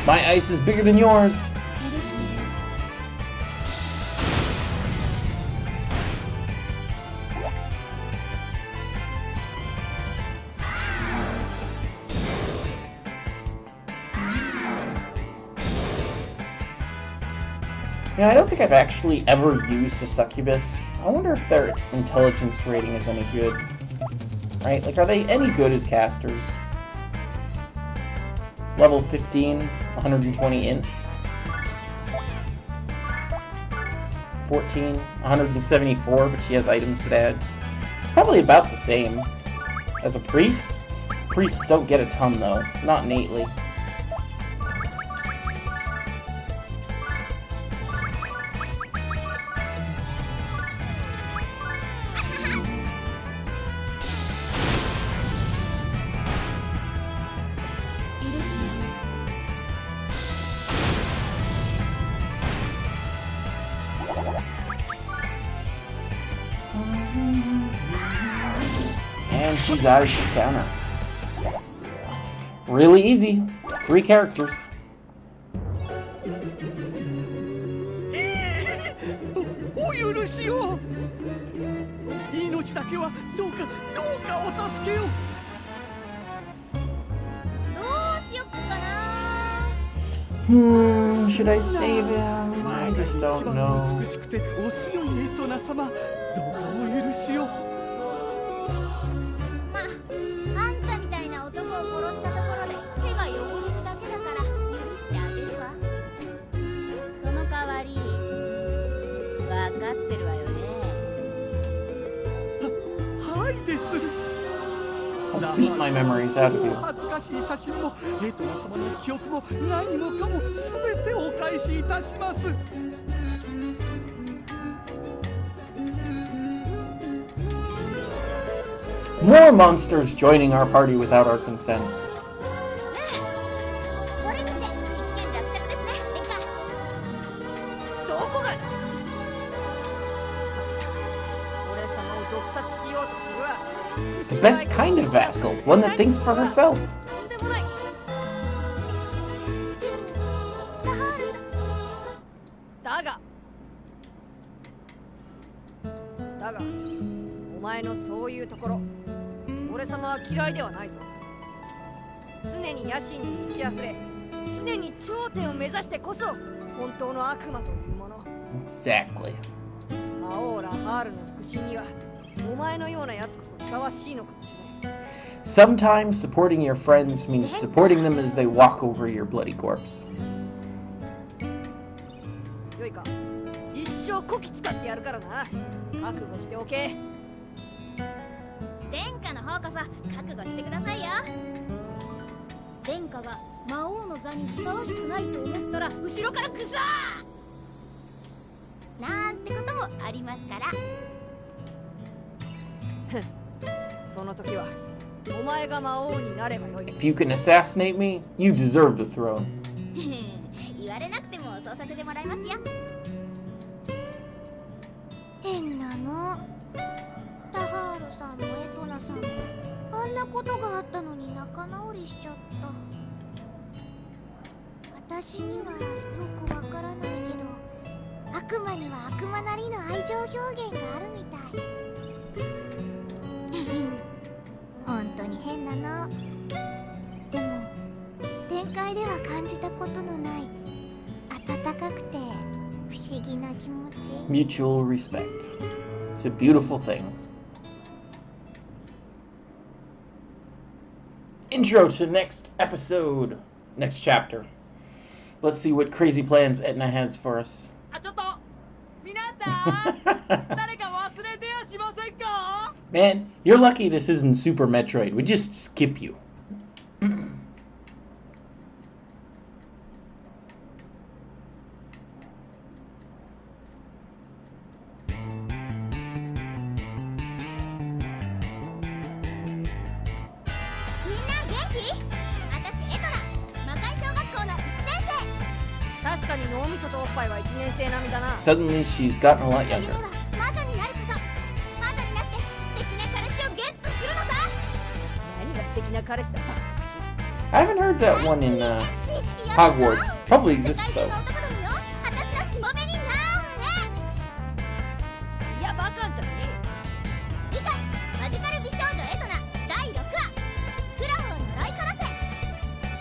My ice is bigger than yours! know, I don't think I've actually ever used a succubus. I wonder if their intelligence rating is any good. Right? Like, are they any good as casters? Level 15, 120 int. 14, 174, but she has items that add. It's probably about the same as a priest. Priests don't get a ton, though. Not innately. And she got her counter. Really easy. 3 characters. お許しを。命だけはどうかお助けを。どうしよっかな。Should I save him? I just don't know. 美しくてお強いエトナ様、どうかお許しを。まあ、あんたみたいな男を殺したところで手が汚れるだけだから許してあげるわ。その代わり分かってるわよね。はいです。I'll beat my memories out of you. 恥ずかしい写真もエトナ様の記憶も何もかも全てお返しいたします。More monsters joining our party without our consent. これにて一件落着ですね、殿下。どこが俺様を毒殺しようとするわ。 The best kind of vassal, one that thinks for herself. とんでもない。ラハールさん。だがお前のそういうところ俺様は嫌いではないぞ。常に野心に満ち溢れ、常に頂点を目指してこそ本当の悪魔というもの。 Exactly. 魔王ラハールの腹心にはお前のようなやつこそふさわしいのかもしれない。 Sometimes supporting your friends means supporting them as they walk over your bloody corpse. よいか、一生こき使ってやるからな。覚悟しておけ。殿下の方こそ覚悟してくださいよ。殿下が魔王の座にふさわしくないと思ったら後ろからクザーなんてこともありますから。その時はお前が魔王になればよい。 If you can assassinate me, you deserve the throne. 言われなくてもそうさせてもらいますよ。変なの。ラハールさんもエトナさんもあんなことがあったのに仲直りしちゃった。私にはよくわからないけど、悪魔には悪魔なりの愛情表現があるみたい。本当に変なの。でも展開では感じたことのない温かくて不思議な気持ち。 Mutual respect. It's a beautiful thing. Intro to next episode. Next chapter. Let's see what crazy plans Etna has for us. あ、ちょっと皆さん誰か忘れてやしませんか。 Man, you're lucky this isn't Super Metroid. We just skip you. みんな元気？私エトナ、魔界小学校の1年生。確かに脳みそとおっぱいは1年生並みだな。 Suddenly, she's gotten a lot 夢 younger. は魔女になること。魔女になって素敵な彼氏をゲットするのさ。何が素敵な彼氏だったのかし I haven't heard that one in Hogwarts. Probably exists 世界 though. 中の男どもよ、私のしもべになれ。いやバカンじゃねえよ。次回マジカル美少女エトナ第6話、クラムを呪い殺せ。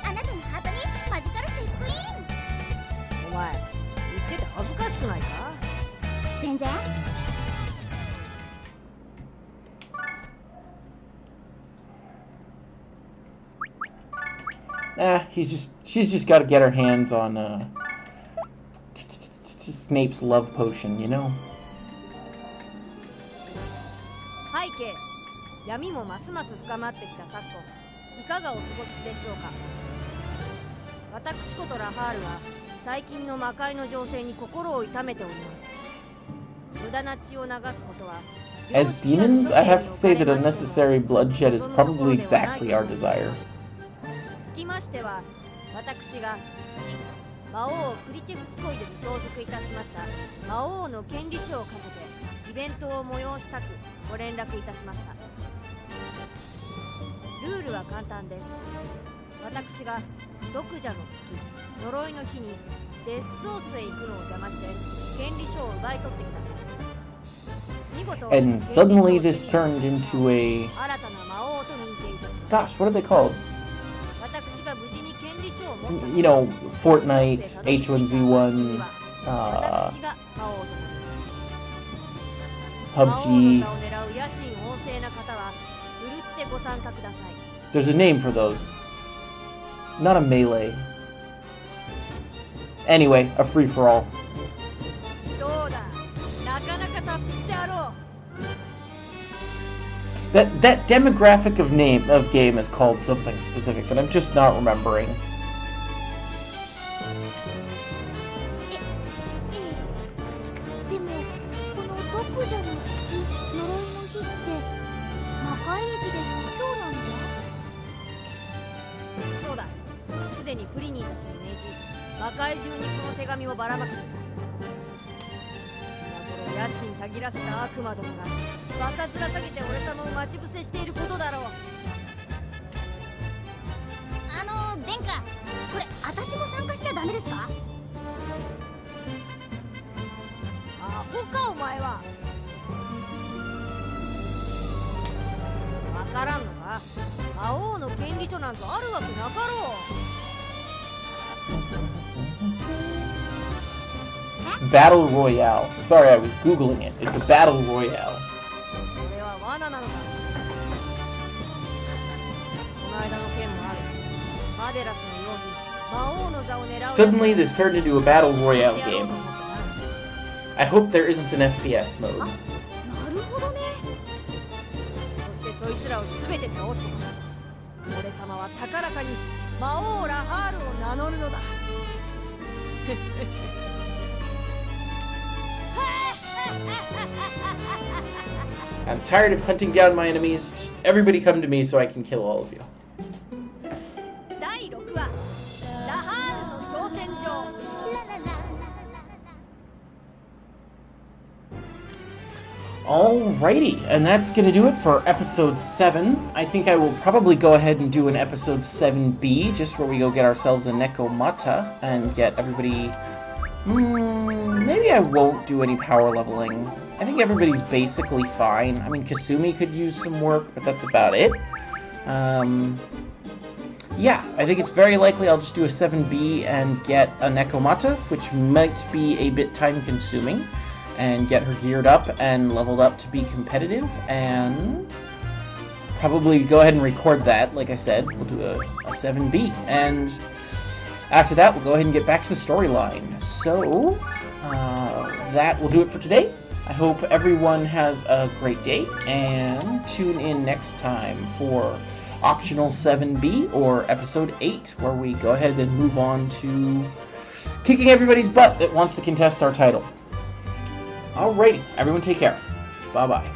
あなたのハートにマジカルチェックイン。お前言ってて恥ずかしくないか。全然。 She's just got to get her hands on Snape's love potion, you know. 背景、闇もますます深まってきた昨今、いかがお過ごしでしょうか。私ことラハールは最近の魔界の情勢に心を痛めております。無駄な血を流すことは As demons, I have to say that unnecessary bloodshed is probably exactly our desire. つきましては、私が父、魔王クリチェフスコイで相続いたしました魔王の権利書をかけてイベントを催したくご連絡いたしました。ルールは簡単です。私が読者の月、呪いの日にデスソースへ行くのを邪魔して権利書を奪い取ってください。見事 And suddenly this turned into a... 新たな魔王と認定いたします。 Gosh, what are they called? 私が無事に権利書を持った You know, Fortnite, H1Z1, 私が魔王と PUBG. 魔王の座を狙う野心旺盛な方はふるってご参加ください。 There's a name for those. Not a melee. Anyway, a free-for-all. どうだ、なかなか達筆であろう。 That demographic of game is called something specific, but I'm just not remembering. でもこの読者の月呪いの日って魔界駅で今日なんだ。そうだ、すでにプリニーたちに命じ魔界中にこの手紙をばらまく。今頃野心たぎらせた悪魔どもがバカ面下げて俺様を待ち伏せしていることだろう。殿下、これ私も参加しちゃダメですか？アホかお前は。わからんのか。魔王の権利書なんぞあるわけなかろう。 Battle Royale. Sorry, I was Googling it. It's a Battle Royale. これは罠なのか。この間の件もある。マデラスのように魔王の座を狙うやつ Suddenly, this turned into a Battle Royale やろう game. と思ってな。 I hope there isn't an FPS mode. なるほどね。そしてそいつらを全て倒して俺様は高らかに魔王ラハールを名乗るのだ。 I'm tired of hunting down my enemies. Just everybody come to me so I can kill all of you. 第6話ラハールの挑戦状。 Alrighty, and that's gonna do it for episode 7. I think I will probably go ahead and do an episode 7B, just where we go get ourselves a Nekomata and get everybody... maybe I won't do any power leveling. I think everybody's basically fine. I mean, Kasumi could use some work, but that's about it. Yeah, I think it's very likely I'll just do a 7B and get a Nekomata, which might be a bit time-consuming, and get her geared up and leveled up to be competitive, and probably go ahead and record that. Like I said, we'll do a 7B, and after that, we'll go ahead and get back to the storyline. So, that will do it for today. I hope everyone has a great day, and tune in next time for Optional 7B, or Episode 8, where we go ahead and move on to kicking everybody's butt that wants to contest our title. Alrighty, everyone take care. Bye-bye.